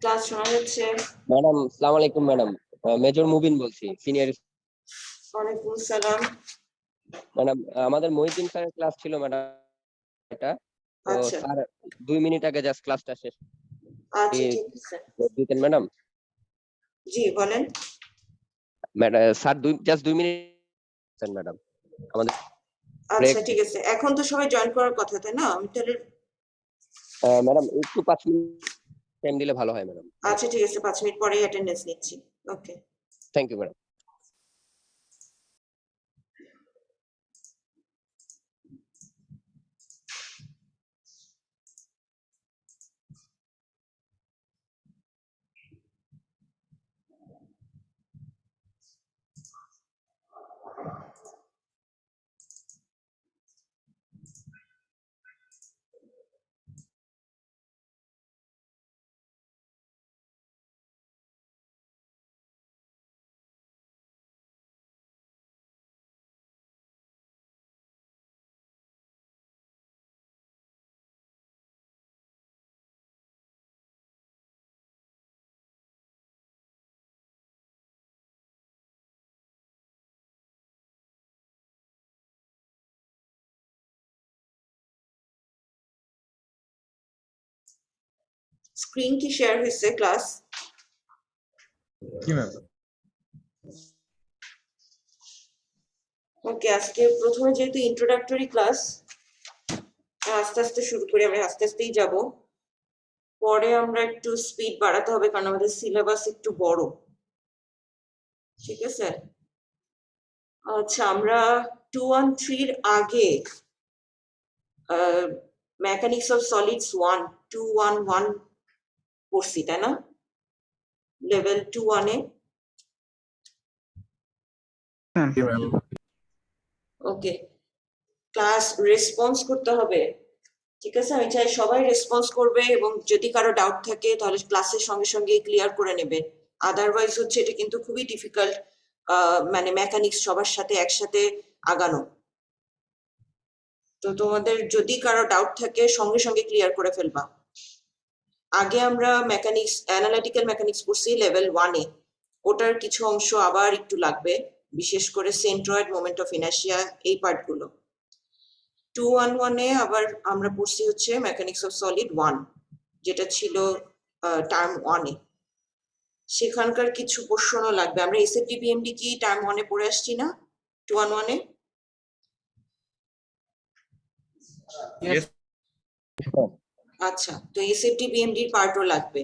Class শোনা যাচ্ছে? Madam আসসালামু আলাইকুম ম্যাডাম, মেজর মুবিন বলছি, সিনিয়র। ওয়ালাইকুম সালাম। ম্যাডাম আমাদের মহিউদ্দিন স্যারের ক্লাস ছিল ম্যাডাম, এটা তো আচ্ছা স্যার 2 মিনিট আগে জাস্ট ক্লাসটা শেষ আচ্ছা ঠিক আছে, দিতেন ম্যাডাম। জি বলেন। Madam sir just 2 minute madam আমাদের আচ্ছা ঠিক আছে, এখন তো সবাই জয়েন করার কথা তাই না? আমি তাহলে ম্যাডাম একটু 5 মিনিট টাইম দিলে ভালো হয় ম্যাডাম। আচ্ছা ঠিক আছে, 5 মিনিট পরেই অ্যাটেন্ডেন্স নিচ্ছি। Okay thank you madam. Screen কি শেয়ার হয়েছে ক্লাস? জি ম্যাম। ওকে, আজকে প্রথমে যেহেতু ইন্ট্রোডাক্টরি ক্লাস, আস্তে আস্তে শুরু করি, আমরা আস্তে আস্তেই যাব। পরে আমরা একটু স্পিড বাড়াতে হবে কারণ আমাদের সিলেবাস একটু বড়, ঠিক আছে? আচ্ছা, আমরা 213 এর আগে মেকানিক্স অফ সলিডস 211 পড়ছি তাই না? লেভেল 21 এ। জি ম্যাম। ওকে, ক্লাস রেসপন্স করতে হবে, ঠিক আছে? আমি চাই সবাই রেসপন্স করবে এবং যদি কারো ডাউট থাকে তাহলে ক্লাসের সঙ্গে সঙ্গে ক্লিয়ার করে নেবে। আদারওয়াইজ হচ্ছে এটা কিন্তু খুবই ডিফিকাল্ট, মানে মেকানিক্স সবার সাথে একসাথে আগানো। তো তোমাদের যদি কারো ডাউট থাকে সঙ্গে সঙ্গে ক্লিয়ার করে ফেলবা। আগে আমরা মেকানিক্স, অ্যানালিটিক্যাল মেকানিক্স পড়ছি লেভেল 1 এ, ওটার কিছু অংশ আবার একটু লাগবে, বিশেষ করে সেন্ট্রয়েড, মোমেন্ট অফ ইনার্শিয়া, এই পার্টগুলো। 211 এ আবার আমরা পড়ছি হচ্ছে মেকানিক্স অফ সলিড 1, যেটা ছিল টার্ম 1 এ। সেখানকার কিছু পোর্শনও লাগবে। আমরা এসএফডি বিএমডি কি টার্ম 1 এ পড়ে আসছি না 211 এ? আচ্ছা, তো এসএফডি বিএমডির পার্টও লাগবে,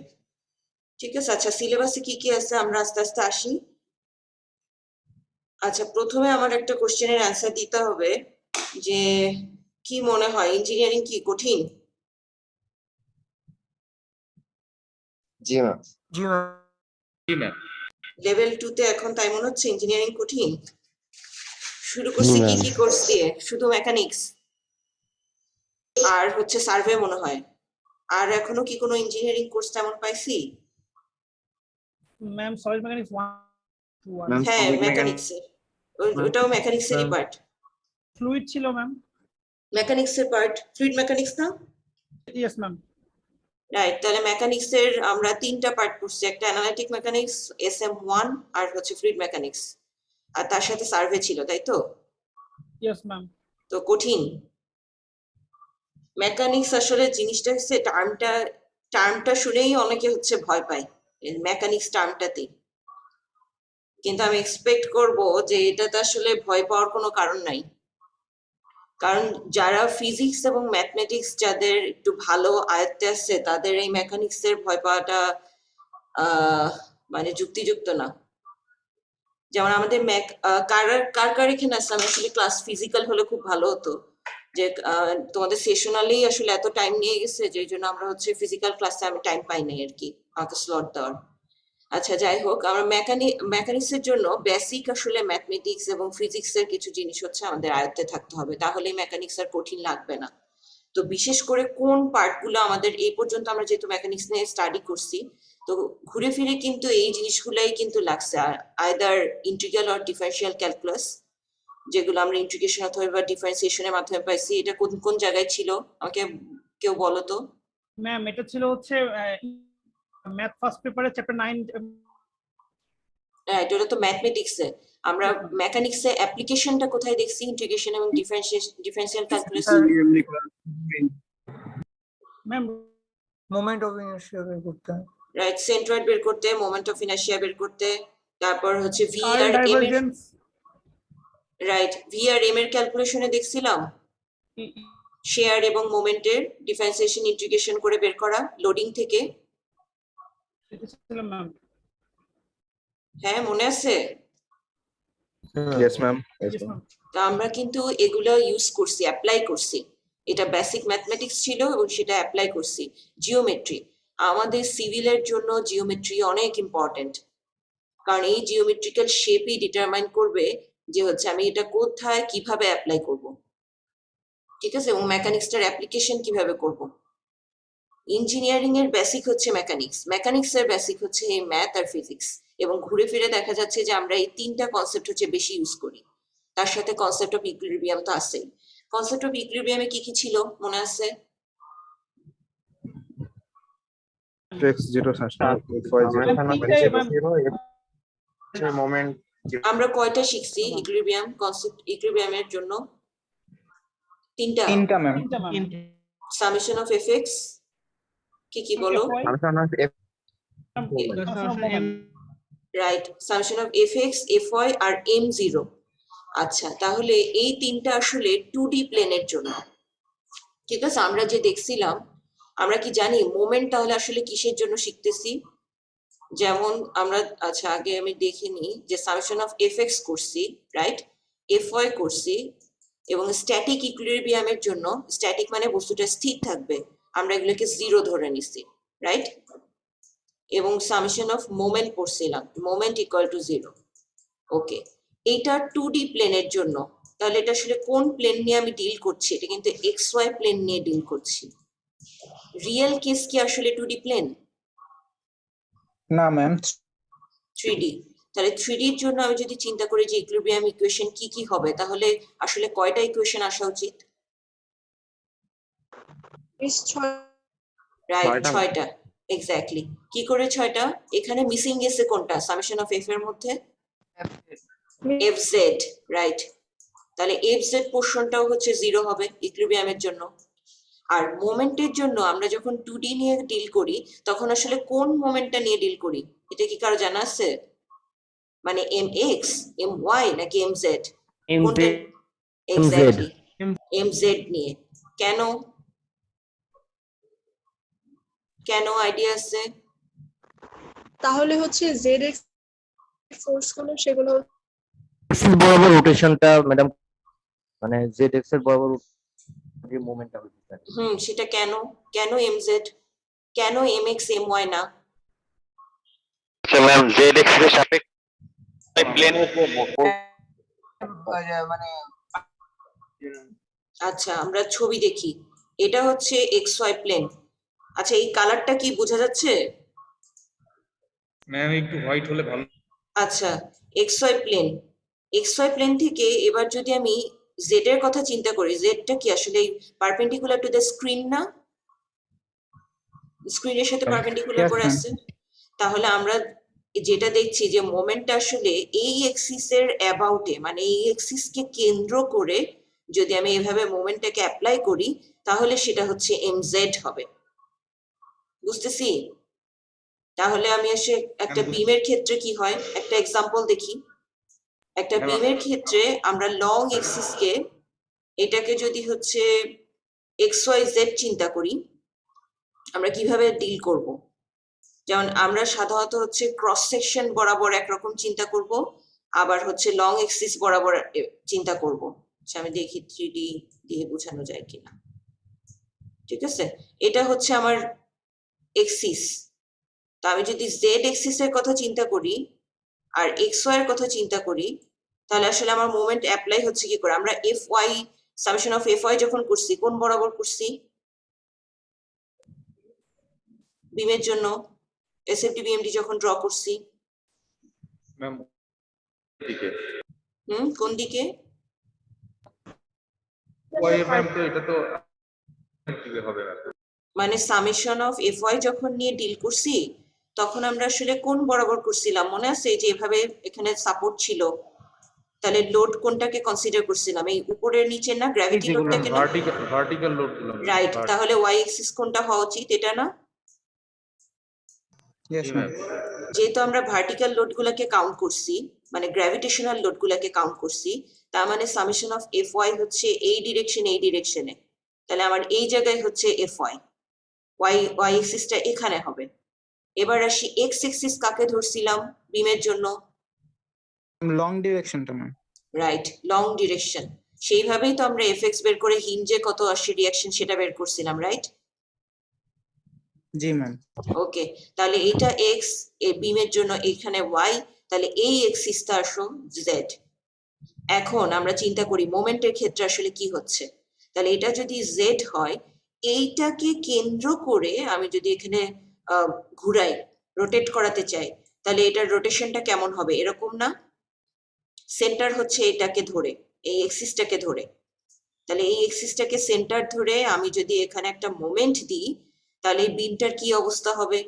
ঠিক আছে? আচ্ছা, সিলেবাসে কি কি আছে আমরা আস্তে আস্তে আসি। আচ্ছা, প্রথমে আমার একটা কোশ্চেনের অ্যান্সার দিতে হবে যে কি মনে হয় ইঞ্জিনিয়ারিং কি কঠিন? জি ম্যাম। জি ম্যাম। জি ম্যাম। লেভেল 2 তে এখন তাই মনে হচ্ছে ইঞ্জিনিয়ারিং কঠিন? শুরু করছি কি কি কোর্স দিয়ে? শুধু মেকানিক্স আর হচ্ছে সার্ভে মনে হয়। আর এখনো কি কোনো ইঞ্জিনিয়ারিং কোর্স তেমন পাইছি? ম্যাম সলিড মেকানিক্স 1 ম্যাম হ্যাঁ, solid মেকানিক্স এর, ওটাও মেকানিক্সেরই mechanics, পার্ট। ফ্লুইড ছিল ম্যাম। মেকানিক্সের পার্ট ফ্লুইড মেকানিক্স না? Yes ma'am. রাইট, তাহলে মেকানিক্স এর আমরা 3টা পার্ট পড়ছি, একটা অ্যানালিটিক মেকানিক্স SM1 আর হচ্ছে ফ্লুইড মেকানিক্স, আর তার সাথে সার্ভে ছিল, তাই তো? Yes ma'am. তো কঠিন মেকানিক্স আসলে জিনিসটা হচ্ছে টার্মটা শুনেই অনেকে হচ্ছে ভয় পায় মেকানিক্স টার্মটাতে, কিন্তু আমি এক্সপেক্ট করব যে এটাতে আসলে ভয় পাওয়ার কোনো কারণ নাই। কারণ যারা ফিজিক্স এবং ম্যাথমেটিক্স যাদের একটু ভালো আয়ত্তে আসছে তাদের এই মেকানিক্স এর ভয় পাওয়াটা মানে যুক্তিযুক্ত না। যেমন আমাদের কার কার এখানে আসলে আসলে ক্লাস ফিজিক্যাল হলে খুব ভালো হতো, যে তোমাদের সেশনালি আসলে এত টাইম নিয়ে গেছে যে জন্য আমরা হচ্ছে ফিজিক্যাল ক্লাসে আমি টাইম পাই নাই আর কি আমাকে স্লট দেওয়ার। আচ্ছা যাই হোক, আমরা মেকানিক্স এর জন্য বেসিক আসলে ম্যাথমেটিক্স এবং ফিজিক্স এর কিছু জিনিস হচ্ছে আমাদের আয়ত্তে থাকতে হবে, তাহলেই মেকানিক্স আর কঠিন লাগবে না। তো বিশেষ করে কোন পার্টগুলো আমাদের এই পর্যন্ত আমরা যেহেতু মেকানিক্স নিয়ে স্টাডি করছি, তো ঘুরে ফিরে কিন্তু এই জিনিসগুলাই কিন্তু লাগছে, either integral or differential calculus, যেগুলো আমরা ইন্টিগ্রেশন অথবা ডিফারেন্সিয়েশনের মাধ্যমে পাইছি, এটা কোন কোন জায়গায় ছিল আমাকে কেউ বলো তো? ম্যাম এটা ছিল হচ্ছে ম্যাথ ফার্স্ট পেপারে চ্যাপ্টার 9। রাইট, ওটা তো ম্যাথমেটিক্সে। আমরা মেকানিক্সে অ্যাপ্লিকেশনটা কোথায় দেখছি, ইন্টিগ্রেশন এবং differential calculus? Ma'am moment of inertia বের করতে হয়। রাইট, সেন্ট্রয়েড বের করতে, মোমেন্ট অফ ইনার্শিয়া বের করতে, তারপর হচ্ছে ভি কার্ল আর এম এর, ডাইভারজেন্স। রাইট, ভি আর এম এর ক্যালকুলেশনে দেখছিলাম শেয়ার এবং মোমেন্টের ডিফারেন্সিয়েশন ইন্টিগ্রেশন করে বের করা লোডিং থেকে। এটা ছিল ম্যাম। হ্যাঁ, মনে আছে? Yes, ma'am. Yes, Yes, ma'am. ma'am. তা আমরা কিন্তু এগুলো ইউজ করছি, অ্যাপ্লাই করছি। এটা বেসিক ম্যাথমেটিক্স ছিল এবং সেটা অ্যাপ্লাই করছি। জিওমেট্রি, আমাদের সিভিলের জন্য জিওমেট্রি অনেক ইম্পর্টেন্ট, কারণ এই জিওমেট্রিক্যাল শেপই ডিটারমাইন করবে যে হচ্ছে আমি এটা কোথায় কিভাবে অ্যাপ্লাই করব, ঠিক আছে, এবং মেকানিক্সটার অ্যাপ্লিকেশন কিভাবে করব। ইঞ্জিনিয়ারিং এর বেসিক হচ্ছে মেকানিক্স, মেকানিক্স এর বেসিক হচ্ছে এই ম্যাথ আর ফিজিক্স, এবং ঘুরে ফিরে দেখা যাচ্ছে যে আমরা এই তিনটা কনসেপ্ট হচ্ছে বেশি ইউজ করি। তার সাথে কনসেপ্ট অফ ইকুইলিব্রিয়াম তো আছেই। কনসেপ্ট অফ ইকুইলিব্রিয়ামে কি কি ছিল মনে আছে? Fx 0 sustain, Fy 0, moment. আমরা কয়টা শিখছি ইকুইলিব্রিয়াম কনসেপ্ট? ইকুইলিব্রিয়ামের জন্য তিনটা, তিনটা ম্যাম। তিনটা ম্যাম। সামেশন অফ এফএক্স, কি কি বলো? Right, summation of FX, FY আর এম জিরো। আচ্ছা, তাহলে এই তিনটা আসলে 2D প্লেনের জন্য, ঠিক আছে। আমরা যে দেখছিলাম, আমরা কি জানি মোমেন্ট তাহলে আসলে কিসের জন্য শিখতেছি? যেমন আমরা, আচ্ছা আগে আমি দেখে নিই যে সামেশন অফ এফএক্স করছি, রাইট, এফওয়াই করছি, এবং স্ট্যাটিক ইকুইলিব্রিয়ামের জন্য, স্ট্যাটিক মানে বস্তুটা স্থির থাকবে, আমরা এগুলোকে জিরো ধরে নিছি, রাইট, এবং সামেশন অফ মোমেন্ট পড়ছিলাম, মোমেন্ট ইকুয়াল টু জিরো। ওকে, এইটা 2D প্লেনের জন্য। তাহলে এটা আসলে কোন প্লেন নিয়ে আমি ডিল করছি? এটা কিন্তু এক্স ওয়াই প্লেন নিয়ে ডিল করছি। রিয়েল কেস কি আসলে 2D প্লেন? না ম্যাম, 3D। তাহলে 3D এর জন্য আমি যদি চিন্তা করি যে ইকুইলিব্রিয়াম ইকুয়েশন কি কি হবে, তাহলে আসলে কয়টা ইকুয়েশন আসা উচিত? রাইট, 6টা। এক্স্যাক্টলি। কি করে 6টা? এখানে মিসিং গেছে কোনটা সামেশন অফ এফ এর মধ্যে? FZ, right. তাহলে এফজেড পোর্শনটাও হচ্ছে 0 হবে ইকুইলিব্রিয়ামের জন্য। আর মোমেন্টের জন্য আমরা যখন 2D নিয়ে ডিল করি, তখন আসলে কোন মোমেন্টটা নিয়ে ডিল করি? এটা কি কারো জানা আছে? মানে mx, my নাকি mz? কোনটা? এক্স্যাক্টলি, mz নিয়ে। কেন? কেন আইডিয়া আছে? তাহলে হচ্ছে জেড এক্স ফোর্স গুলো সেগুলো এক্সিস বরাবর রোটেশনটা ম্যাডাম, মানে জেড এক্স এর বরাবর যে মোমেন্টটা হচ্ছে স্যার। সেটা কেন? কেন mz, কেন mx my না? ম্যাম জেড এক্স এর সাপেক্ষে প্লেন মানে আচ্ছা, আমরা ছবি দেখি, এটা হচ্ছে xy প্লেন। আচ্ছা, এই কালারটা কি বোঝা যাচ্ছে? ম্যাম একটু হোয়াইট হলে ভালো। আচ্ছা, xy প্লেন, xy প্লেন থেকে এবার যদি আমি z এর কথা চিন্তা করি, জেডটা কি আসলে পারপেন্ডিকুলার টু দ্য স্ক্রিন না? স্ক্রিনের সাথে পারপেন্ডিকুলার Yes, করে ma'am. আছে। তাহলে আমরা যেটা দেখছি যে মোমেন্টটা আসলে এই এক্সিসের অ্যাবাউটে, মানে এই এক্সিসকে কেন্দ্র করে যদি আমি এভাবে মোমেন্টটাকে অ্যাপ্লাই করি, তাহলে সেটা হচ্ছে mz হবে। বুঝতেছি? তাহলে আমি এসে একটা বিমের ক্ষেত্রে কি হয়, একটা এক্সাম্পল দেখি। একটা বিমের ক্ষেত্রে আমরা লং এক্সিসকে, এটাকে যদি হচ্ছে xyz চিন্তা করি, আমরা কিভাবে ডিল করব? যেমন আমরা সাধারণত হচ্ছে ক্রস সেকশন বরাবর একরকম চিন্তা করব, আবার হচ্ছে লং এক্সিস বরাবর চিন্তা করব। আচ্ছা, আমি দেখি 3D দিয়ে বোঝানো যায় কিনা। ঠিক আছে, এটা হচ্ছে আমার এক্সিস। তো আমি যদি জেড এক্সিসের কথা চিন্তা করি আর xy এর কথা চিন্তা করি, তাহলে আসলে আমার মোমেন্ট অ্যাপ্লাই হচ্ছে কি করে? আমরা fy, সামেশন অফ fy যখন করছি, কোন বরাবর করছি? বিমের জন্য এসএফডি বিএমডি যখন ড্র করছি, ম্যাম দিকে কোন দিকে? ম্যাম তো এটা তো কিভাবে হবে ম্যাম? মানে সামেশন অফ এফওয়াই যখন নিয়ে ডিল করছি তখন আমরা আসলে কোন বরাবর করছিলাম মনে আছে যে এভাবে এখানে সাপোর্ট ছিল তাহলে লোড কোনটাকে কনসিডার করছিলাম এই উপরের নিচে না গ্র্যাভিটি লোডটাকে না ভার্টিক্যাল লোড গুলো রাইট তাহলে ওয়াই এক্সিস কোনটা হওয়া উচিত এটা না Yes, ma'am. যেহেতু আমরা ভার্টিক্যাল লোড গুলাকে কাউন্ট করছি মানে গ্র্যাভিটেশনাল লোড গুলাকে কাউন্ট করছি তার মানে সামেশন অফ এফ ওয়াই হচ্ছে এই ডিরেকশনে তাহলে আমার এই জায়গায় হচ্ছে এফ ওয়াই ওয়াই এক্সিসটা এখানে হবে এবার আসি এক্স এক্সিস কাকে ধরছিলাম বিমের জন্য Long direction টা ma'am. রাইট লং ডিরেকশন সেইভাবেই তো আমরা এফ এক্স বের করে হিঞ্জে কত আসে রিয়াকশন সেটা বের করছিলাম রাইট জি ma'am. ওকে তাহলে এইটা এক্স এ বিমের জন্য এখানে ওয়াই তাহলে এই এক্সিসটা আসো জেড এখন আমরা চিন্তা করি মোমেন্টের ক্ষেত্রে আসলে কি হচ্ছে তাহলে এটা যদি জেড হয় এইটাকে কেন্দ্র করে আমি যদি এখানে ঘুরাই রোটেট করাতে চাই তাহলে এটার রোটেশনটা কেমন হবে এরকম না সেন্টার হচ্ছে এটাকে ধরে এই এক্সিসটাকে ধরে তাহলে এই এক্সিসটাকে সেন্টার ধরে আমি যদি এখানে একটা মোমেন্ট দিই তাহলে এই বিমটার কি অবস্থা হবে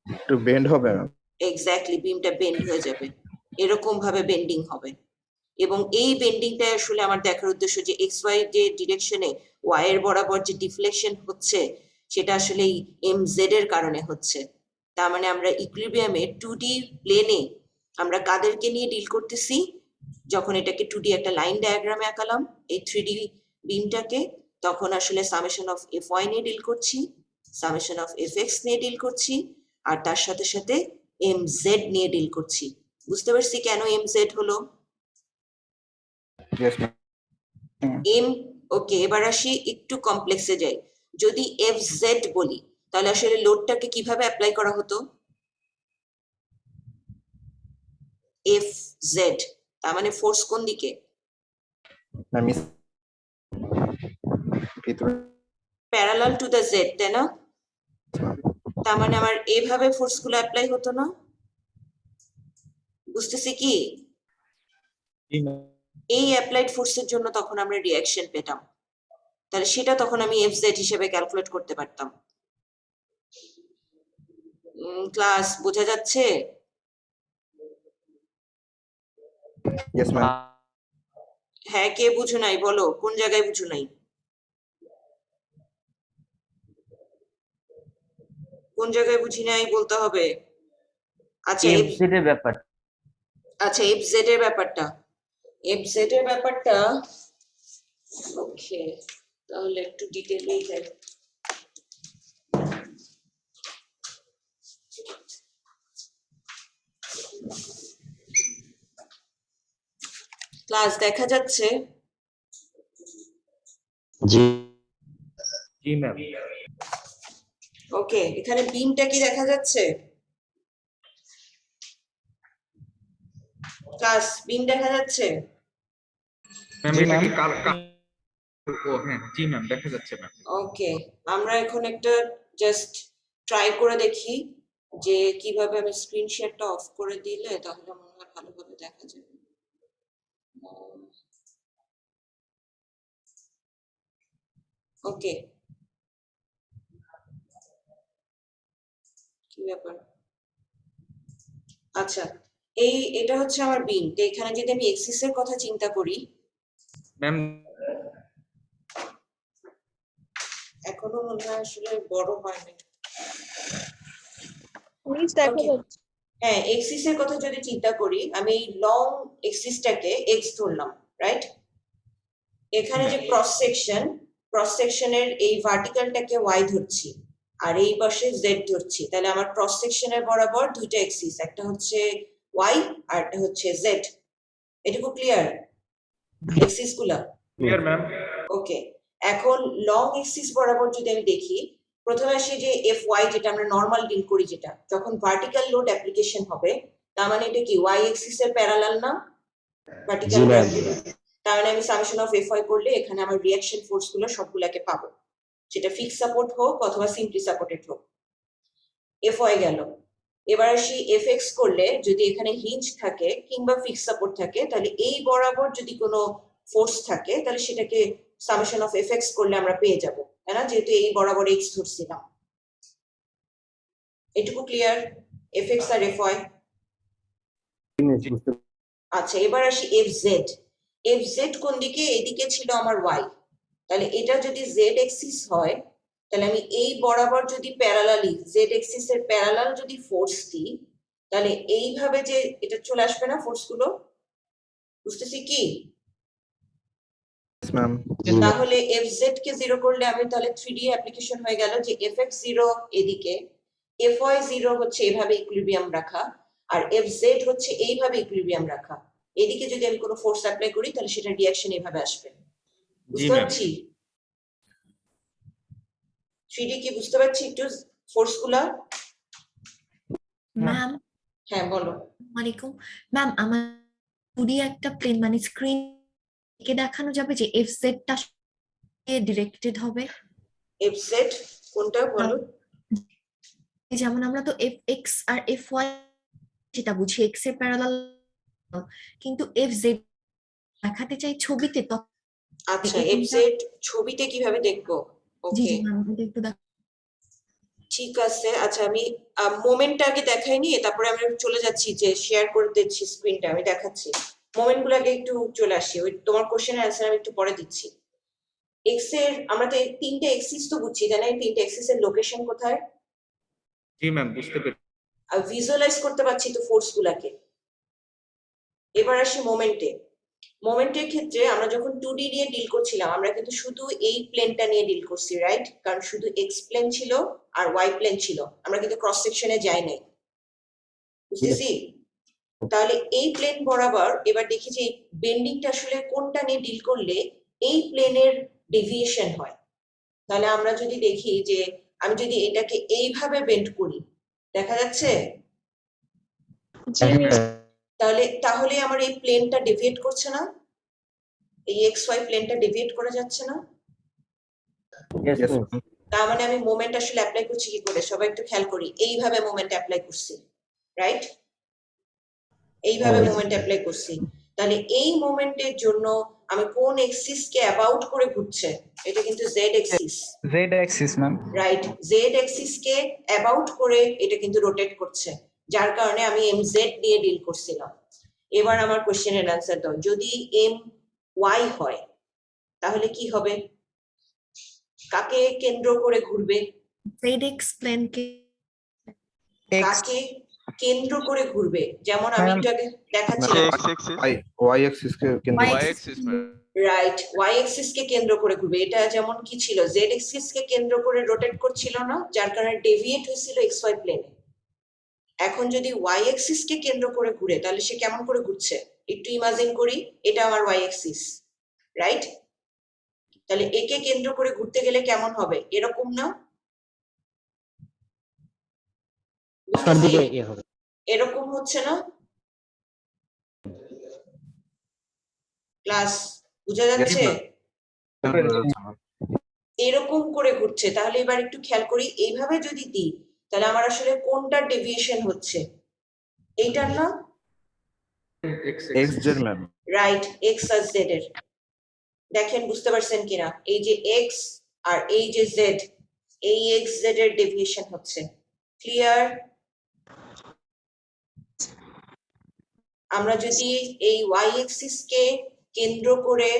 একটু বেন্ড হবে ম্যাম। এক্স্যাক্টলি বিমটা বেন্ড হয়ে যাবে এরকম ভাবে বেন্ডিং হবে এবং এই বেন্ডিংটা আসলে আমার দেখার উদ্দেশ্য যে এক্স ওয়াই যে ডিরেকশনে ওয়াই এর বরাবর যে ডিফ্লেকশন হচ্ছে সেটা আসলে এই এম জেড এর কারণে হচ্ছে তার মানে আমরা ইকুইলিব্রিয়ামে 2D প্লেনে আমরা কাদেরকে নিয়ে ডিল করতেছি যখন এটাকে 2D একটা লাইন ডায়াগ্রামে আঁকালাম এই 3D বিমটাকে তখন আসলে সামেশন অফ এফ ওয়াই নিয়ে ডিল করছি সামেশন অফ এফ এক্স নিয়ে ডিল করছি আর তার সাথে সাথে এম জেড নিয়ে ডিল করছি বুঝতে পারছি কেন এম জেড হলো Yes, ma'am. এম ওকে এবার আসি একটু কমপ্লেক্সে যাই যদি এফ জেড বলি তাহলে আসলে লোডটাকে কিভাবে অ্যাপ্লাই করা হতো এফ জেড তার মানে ফোর্স কোন দিকে আমি ভিতরে প্যারালাল টু দ্য জেড তাই না তার মানে আমার এইভাবে ফোর্স গুলো অ্যাপ্লাই হতো না বুঝতেছি কি এই অ্যাপ্লাইড ফোর্সের জন্য তখন আমরা রিঅ্যাকশন পেতাম তাহলে সেটা তখন আমি এফ জেড হিসেবে ক্যালকুলেট করতে পারতাম ক্লাস বোঝা যাচ্ছে Yes, ma'am. হ্যাঁ কে বুঝো নাই বলো কোন জায়গায় বুঝো নাই কোন জায়গায় বুঝি নাই বলতে হবে আচ্ছা এফজেড এর ব্যাপার আচ্ছা এফ জেড এর ব্যাপারটা ওকে তাহলে একটু ডিটেইলেই যাই ক্লাস দেখা যাচ্ছে জি জি ম্যাম। ওকে এখানে বিমটা কি দেখা যাচ্ছে ক্লাস বিম দেখা যাচ্ছে ম্যাম জি, এটা কি ma'am. ও হ্যাঁ জি ম্যাম দেখা যাচ্ছে ম্যাম। ওকে আমরা এখন একটা জাস্ট ট্রাই করে দেখি যে কিভাবে আমি স্ক্রিন শেয়ারটা অফ করে দিলে তাহলে মনে হয় ভালোভাবে দেখা যাবে ওকে কি ব্যাপার আচ্ছা এটা হচ্ছে আমার বিম তো এখানে যদি আমি এক্সিস এর কথা চিন্তা করি ম্যাম এখনো মনে হয় আসলে বড় হয়নি প্লিজ দেখা Okay. যাচ্ছে হ্যাঁ এক্সিস এর কথা যদি চিন্তা করি আমি এই লং এক্সিসটাকে এক্স ধরলাম রাইট এখানে যে ক্রস সেকশনের এই ভার্টিক্যালটাকে ওয়াই ধরছি আর এই পাশে জেড ধরছি তাহলে আমার ক্রস সেকশনের বরাবর দুইটা এক্সিস একটা হচ্ছে ওয়াই আর একটা হচ্ছে জেড এটুকু ক্লিয়ার এক্সিস গুলা ক্লিয়ার ম্যাম। ওকে এখন লং এক্সিস বরাবর যদি আমি দেখি প্রথমে আসি যে এফ ওয়াই যেটা আমরা নর্মাল ডিল করি যেটা যখন ভার্টিক্যাল লোড অ্যাপ্লিকেশন হবে তার মানে এটা কি ওয়াই এক্সিস এর প্যারালাল না ভার্টিক্যাল জি, ma'am. তার মানে আমি সামেশন অফ এফ ওয়াই করলে এখানে আমার রিঅ্যাকশন ফোর্স গুলো সবগুলোকে পাবো সেটা ফিক্স সাপোর্ট হোক অথবা সিম্পলি সাপোর্টেড হোক এফ ওয়াই গেল এবার আসি এফ এক্স করলে যদি এখানে হিঞ্জ থাকে কিংবা ফিক্স সাপোর্ট থাকে তাহলে এই বরাবর যদি কোনো ফোর্স থাকে তাহলে সেটাকে সামেশন অফ এফএক্স করলে আমরা পেয়ে যাব, তাই না? যেহেতু এই বরাবর এক্স ধরছিলাম। এটুকু ক্লিয়ার, এফএক্স আর এফ ওয়াই। আচ্ছা, এবার আসি এফ জেড। এফ জেড কোন দিকে? এদিকে ছিল আমার ওয়াই, তাহলে এটা যদি জেড এক্সিস হয় তাহলে আমি এই বরাবর যদি প্যারালালি জেড এক্সিস এর প্যারালাল যদি ফোর্স দিই তাহলে এইভাবে যে এটা চলে আসবে না ফোর্স গুলো, বুঝতেছি কি? ম্যাম। তাহলে এফ জেড কে জিরো করলে আমি তাহলে 3D অ্যাপ্লিকেশন হয়ে গেল যে এফ এক্স জিরো এদিকে, এফ ওয়াই জিরো হচ্ছে এইভাবে ইকুইলিব্রিয়াম রাখা, আর এফ জেড হচ্ছে এইভাবে ইকুইলিব্রিয়াম রাখা। এদিকে যদি আমি কোনো ফোর্স অ্যাপ্লাই করি তাহলে সেটা রিঅ্যাকশন এইভাবে আসবে। বুঝতে ma'am. পারছি? 3D কি বুঝতে পারছি একটু ফোর্স গুলা? ম্যাম হ্যাঁ বলো। ওয়ালাইকুম ম্যাম, আমার 2D একটা প্লেন মানে স্ক্রিন কে দেখানো যাবে যে এফ জেডটা ডিরেক্টেড হবে? এফ জেড কোনটা বলো? যেমন আমরা তো এফ এক্স আর এফ ওয়াই যেটা বুঝি এক্স এর প্যারালাল, কিন্তু এফ জেড দেখাতে চাই ছবিতে, তো আচ্ছা, এফ জেড ছবিতে কিভাবে দেখবো? জি ওকে, জি ম্যাম, এটা একটু ঠিক আছে। আচ্ছা, আমি মোমেন্টটা আগে দেখাই নিয়ে তারপরে আমি চলে যাচ্ছি যে শেয়ার করে দিচ্ছি স্ক্রিনটা, আমি দেখাচ্ছি। মোমেন্ট গুলো আগে একটু চলে আসি, ওই তোমার কোশ্চেনের অ্যান্সার আমি একটু পরে দিচ্ছি। এক্স এর আমরা তো তিনটে এক্সিস তো বুঝছি, তাই না? এই তিনটে এক্সিস এর লোকেশন কোথায়? জি ম্যাম, বুঝতে পেরেছি। আর ভিজুয়ালাইজ করতে পারছি তো ফোর্স গুলাকে। এবার আসি মোমেন্টে। মোমেন্টের ক্ষেত্রে আমরা যখন 2D নিয়ে ডিল করছিলাম আমরা কিন্তু শুধু এই প্লেনটা নিয়ে ডিল করছি, রাইট? কারণ শুধু এক্স প্লেন ছিল আর ওয়াই প্লেন ছিল, আমরা কিন্তু ক্রস সেকশনে যাই নাই, বুঝতেছি? তাহলে এই প্লেন বরাবর এবার দেখি যে বেন্ডিংটা আসলে কোনটা নিয়ে ডিল করলে এই প্লেনের ডেভিয়েশন হয়। তাহলে আমরা যদি দেখি যে আমি যদি এটাকে এইভাবে বেন্ড করি, দেখা যাচ্ছে? তাহলে তাহলে আমার এই প্লেনটা ডেভিয়েট করছে না? এই এক্স ওয়াই প্লেনটা ডেভিয়েট করা যাচ্ছে না? তার মানে আমি মোমেন্ট আসলে অ্যাপ্লাই করছি কি করে? সবাই একটু খেয়াল করি। এইভাবে মোমেন্ট অ্যাপ্লাই করছি, রাইট? এইভাবে মোমেন্ট অ্যাপ্লাই করছি। তাহলে এই মোমেন্টের জন্য আমি কোন এক্সিস কে অ্যাবাউট করে ঘুরছে? এটা কিন্তু Z axis, Z Axis ma'am. Right? Z axis K about করে এটা কিন্তু রোটেট করছে, যার কারণে আমি এম জেড নিয়ে ডিল করছিলাম। এবার আমার কোশ্চেনের অ্যান্সার দাও। যদি এম ওয়াই হয় তাহলে কি হবে? কাকে কেন্দ্র করে ঘুরবে? জেড এক্স প্লেন কে কাকে কেন্দ্র করে ঘুরবে? যেমন আমি একটু আগে দেখাচ্ছিলাম, ওয়াই অ্যাক্সিস কে রাইট? ওয়াই এক্সিস কে কেন্দ্র করে ঘুরবে। এটা যেমন কি ছিল, জেড এক্সিস কে কেন্দ্র করে রোটেট করছিল না, যার কারণে ডেভিয়েট হয়েছিল এক্স ওয়াই প্লেনে। এখন যদি ওয়াই এক্সিস কে কেন্দ্র করে ঘুরে তাহলে সে কেমন করে ঘুরছে? একটু ইমাজিন করি, এটা আমার ওয়াই এক্সিস, রাইট? তাহলে একে কেন্দ্র করে ঘুরতে গেলে কেমন হবে? এরকম না? এরকম হচ্ছে না? ক্লাস বুঝা যাচ্ছে? এরকম করে ঘুরছে। তাহলে এবার একটু খেয়াল করি, এইভাবে যদি দিই তাহলে আমার আসলে কোনটার ডেভিয়েশন হচ্ছে? এইটার না? X Z ma'am. Right, X আর জেড এর। দেখেন বুঝতে পারছেন কিনা? এই যে এক্স আর এই যে জেড, এই এক্স জেড এর ডেভিয়েশন হচ্ছে। ক্লিয়ার? আমরা যদি এই ওয়াই এক্সিস কে কেন্দ্র করে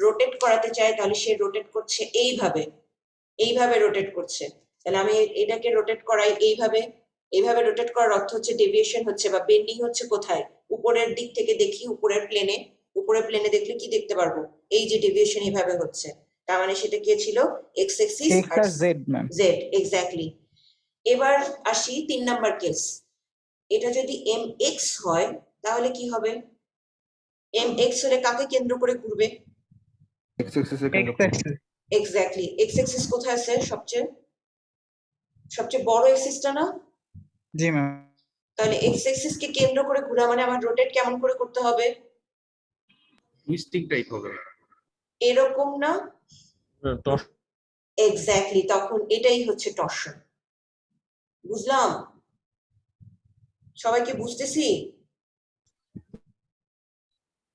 রোটেট করাতে চাই তাহলে সে রোটেট করছে এইভাবে, এইভাবে রোটেট করছে। তাহলে আমি এটাকে রোটেট করাই এইভাবে। এইভাবে রোটেট করার অর্থ হচ্ছে ডেভিয়েশন হচ্ছে বা বেন্ডিং হচ্ছে কোথায়? উপরের দিক থেকে দেখি, উপরের প্লেনে। উপরের প্লেনে দেখলে কি দেখতে পারবো? এই যে ডেভিয়েশন এইভাবে হচ্ছে, তার মানে সেটা কি ছিল? এক্স এক্সিস আর জেড ম্যাম। Z, exactly. এবার আসি 3 নাম্বার কেস। এটা যদি এম এক্স হয় তাহলে কি হবে? এম এক্স হলে কাকে কেন্দ্র করে ঘুরবে? এক্স অ্যাক্সিস এর কেন্দ্র। এক্স্যাক্টলি। এক্স এক্সিস কোথায় আছে? সবচেয়ে বড় এক্সিসটা না? জি ম্যাম। তাহলে এক্স এক্সিস কে কেন্দ্র করে ঘোরা মানে আমার রোটেট কেমন করে করতে হবে? টুইস্টিং টাইপ হবে। এরকম না? এক্স্যাক্টলি, তখন এটাই হচ্ছে টর্শন। বুঝলাম? সবাইকে বুঝতেছি?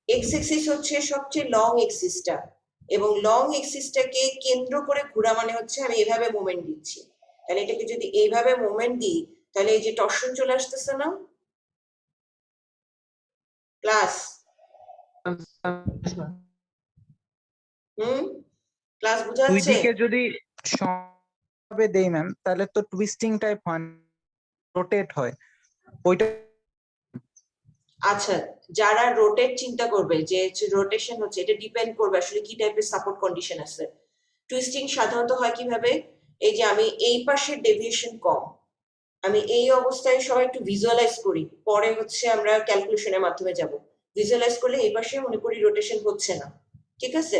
এক্স এক্সিস হচ্ছে সবচেয়ে লং এক্সিসটা, এবং লং এক্সিসটাকে কেন্দ্র করে ঘোরা মানে হচ্ছে আমি এভাবে মোমেন্ট দিচ্ছি। তাহলে এটাকে যদি এইভাবে মোমেন্ট দিই তাহলে এই যে টর্শন চলে আসতেছে না ক্লাস? ক্লাস বুঝা দুই যাচ্ছে? দিকে যদি সমানভাবে দেই ম্যাম তাহলে তো টুইস্টিং টাইপ হয়, রোটেট হয় ওইটা। আচ্ছা, যারা রোটেট চিন্তা করবে যে রোটেশন হচ্ছে, এটা ডিপেন্ড করবে আসলে কি টাইপের সাপোর্ট কন্ডিশন আছে। টুইস্টিং সাধারণত হয় কিভাবে, এই যে আমি এই পাশের ডেভিয়েশন কম, আমি এই অবস্থায় সবাই একটু ভিজুয়ালাইজ করি, পরে হচ্ছে আমরা ক্যালকুলেশনের মাধ্যমে যাব। ভিজুয়ালাইজ করলে এই পাশে মনে করি রোটেশন হচ্ছে না, ঠিক আছে?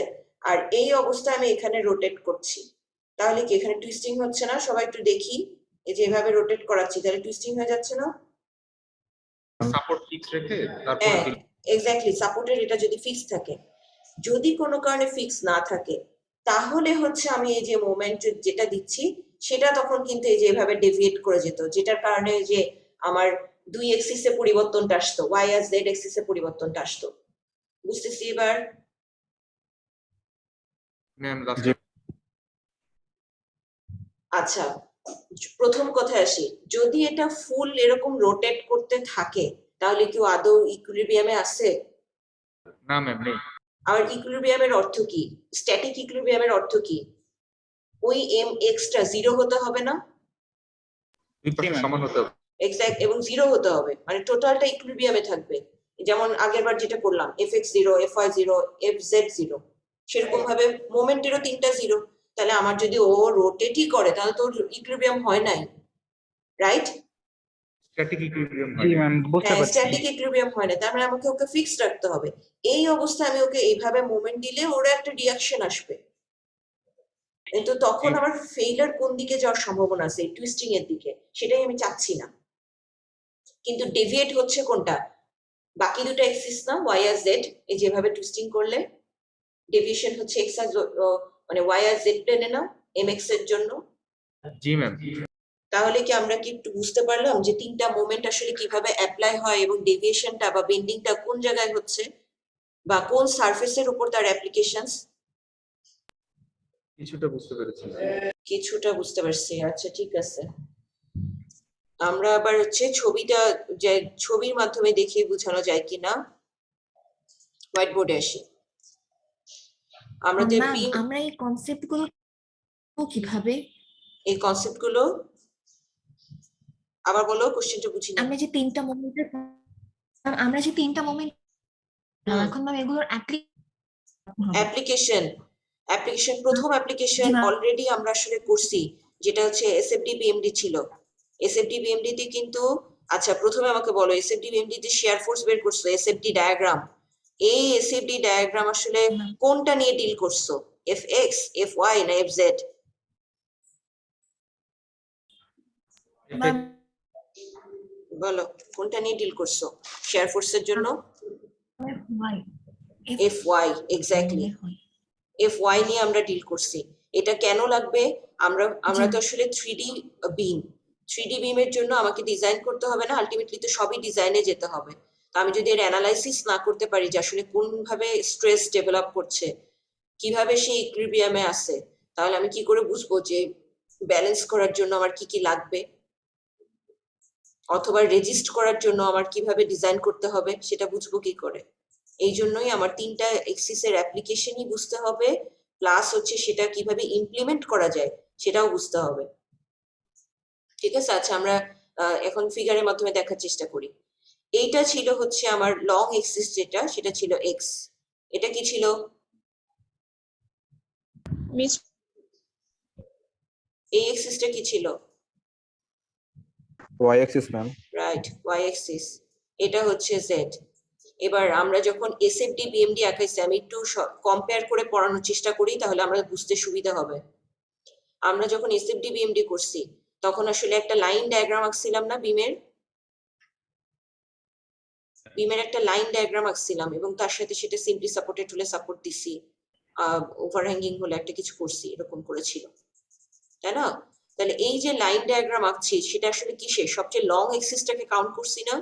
আর এই অবস্থায় আমি এখানে রোটেট করছি, তাহলে কি এখানে টুইস্টিং হচ্ছে না? সবাই একটু দেখি, এই যে এভাবে রোটেট করাচ্ছি, তাহলে টুইস্টিং হয়ে যাচ্ছে না? সাপোর্ট ফিক্স রেখে তারপর হ্যাঁ, এক্স্যাক্টলি, সাপোর্টের এটা যদি ফিক্স থাকে। যদি কোনো কারণে ফিক্স না থাকে তাহলে হচ্ছে আমি এই যে মোমেন্ট যেটা দিচ্ছি সেটা তখন কিন্তু এই যে এভাবে ডেভিয়েট করে যেত, যেটার কারণে যে আমার দুই এক্সিসে পরিবর্তনটা আসতো, ওয়াই আর জেড এক্সিসে পরিবর্তনটা আসতো। বুঝতেছি এবার? ম্যাম আচ্ছা, প্রথম কথা আসি, যদি এটা ফুল এরকম রোটেট করতে থাকে তাহলে কি ও আদৌ ইকুইলিব্রিয়ামে আছে? না ম্যাম নেই। আর ইকুইলিব্রিয়ামের অর্থ কি? স্ট্যাটিক ইকুইলিব্রিয়ামের অর্থ কি? ওই এম এক্সটা জিরো হতে হবে না? দুই পাশে সমান হতে হবে। এক্সাক্ট, এবং জিরো হতে হবে, মানে টোটালটা ইকুইলিব্রিয়ামে থাকবে। যেমন আগেরবার যেটা করলাম এফ(x) 0, fy 0, fz 0, সেরকম ভাবে মোমেন্টেরও 3টা জিরো। তাহলে আমার যদি ও রোটেটই করে তাহলে তো ইকুইলিব্রিয়াম হয় নাই, রাইট? স্ট্যাটিক ইকুইলিব্রিয়াম জি ম্যাম বুঝতে হ্যাঁ, পারছি। স্ট্যাটিক ইকুইলিব্রিয়াম হয় না, তার মানে আমাকে ওকে ফিক্সড রাখতে হবে। এই অবস্থায় আমি ওকে এইভাবে মোমেন্ট দিলে ওর একটা রিঅ্যাকশন আসবে, কিন্তু তখন আমার ফেইলার কোন দিকে যাওয়ার সম্ভাবনা আছে, টুইস্টিং এর দিকে, সেটাই আমি চাচ্ছি না। কিন্তু ডেভিয়েট হচ্ছে কোনটা? বাকি দুটো এক্সিস না, ওয়াই আর জেড, এই যেভাবে টুইস্টিং করলে ডেভিয়েশন হচ্ছে এক্স আর মানে ওয়াই আর জেড প্লেনে না, এম এক্স এর জন্য। জি ম্যাম। তাহলে কি আমরা কি একটু বুঝতে পারলাম যে তিনটা মোমেন্ট আসলে কিভাবে অ্যাপ্লাই হয় এবং ডেভিয়েশনটা বা বেন্ডিংটা কোন জায়গায় হচ্ছে বা কোন সারফেসের উপর তার অ্যাপ্লিকেশনস? কিছুটা বুঝতে পেরেছি। কিছুটা বুঝতে পারছি, আচ্ছা ঠিক আছে। আমরা আবার হচ্ছে ছবিটা, যে ছবির মাধ্যমে দেখিয়ে বোঝানো যায় কিনা হোয়াইট বোর্ডে আসি। আমাদের ম্যাম বিম, আমরা এই কনসেপ্ট গুলো কিভাবে, এই কনসেপ্ট গুলো আবার বলো, কোশ্চেনটা বুঝিনি। আমরা যে তিনটা মোমেন্ট এখন ম্যাম এগুলোর অ্যাপ্লিকেশন প্রথম অ্যাপ্লিকেশন জি, ma'am. অলরেডি আমরা আসলে করছি, যেটা হচ্ছে এসএফডি বিএমডি ছিল। এসএফডি বিএমডি তে কিন্তু, আচ্ছা প্রথমে আমাকে বলো, এসএফডি বিএমডি তে শেয়ার ফোর্স বের করছো, এসএফডি ডায়াগ্রাম, এই এসএফডি ডায়াগ্রাম আসলে কোনটা নিয়ে ডিল করছো? এফএক্স, এফওয়াই না এফজেড? বলো কোনটা নিয়ে ডিল করছো শেয়ার ফোর্সের জন্য? এফওয়াই, এক্স্যাক্টলি, এফওয়াই নিয়ে আমরা ডিল করছি। এটা কেন লাগবে? আমরা তো আসলে 3D বিমের জন্য আমাকে ডিজাইন করতে হবে না, আলটিমেটলি তো সবই ডিজাইনে যেতে হবে। তো আমি যদি এর অ্যানালাইসিস না করতে পারি যে আসলে কোন ভাবে স্ট্রেস ডেভেলপ করছে, কিভাবে সে ইকুইলিব্রিয়ামে আছে, তাহলে আমি কি করে বুঝবো যে ব্যালেন্স করার জন্য আমার কি কি লাগবে, অথবা রেজিস্ট করার জন্য আমার কিভাবে ডিজাইন করতে হবে, সেটা বুঝবো কি করে? এই জন্যই আমার তিনটা এক্সিসের অ্যাপ্লিকেশনই বুঝতে হবে, প্লাস হচ্ছে সেটা কিভাবে ইমপ্লিমেন্ট করা যায় সেটাও বুঝতে হবে। ঠিক আছে, আচ্ছা আমরা এখন ফিগারের মাধ্যমে দেখার চেষ্টা করি। এইটা ছিল হচ্ছে আমার লং এক্সিস, যেটা সেটা ছিল এক্স। এটা কি ছিল? মিস এই এক্সিসটা কি ছিল? Y axis ma'am. Right, Y axis. এটা হচ্ছে জেড। এবার আমরা যখন এসএফডি বিএমডি আঁকাইছি, আমি একটু কম্পেয়ার করে পড়ানোর চেষ্টা করি, তাহলে আমরা বুঝতে সুবিধা হবে। আমরা যখন এসএফডি বিএমডি করছি তখন আসলে একটা লাইন ডায়াগ্রাম আঁকছিলাম না, বিমের একটা লাইন ডায়াগ্রাম আঁকছিলাম, এবং তার সাথে সেটা সিম্পলি সাপোর্টেড হলে সাপোর্ট দিছি, ওভারহ্যাঙ্গিং হলে একটা কিছু করছি, এরকম করেছিল, তাই না? তাহলে এই যে লাইন ডায়াগ্রাম আঁকছি সেটা আসলে কিসের? সবচেয়ে লং এক্সিসটাকে কাউন্ট করছি না?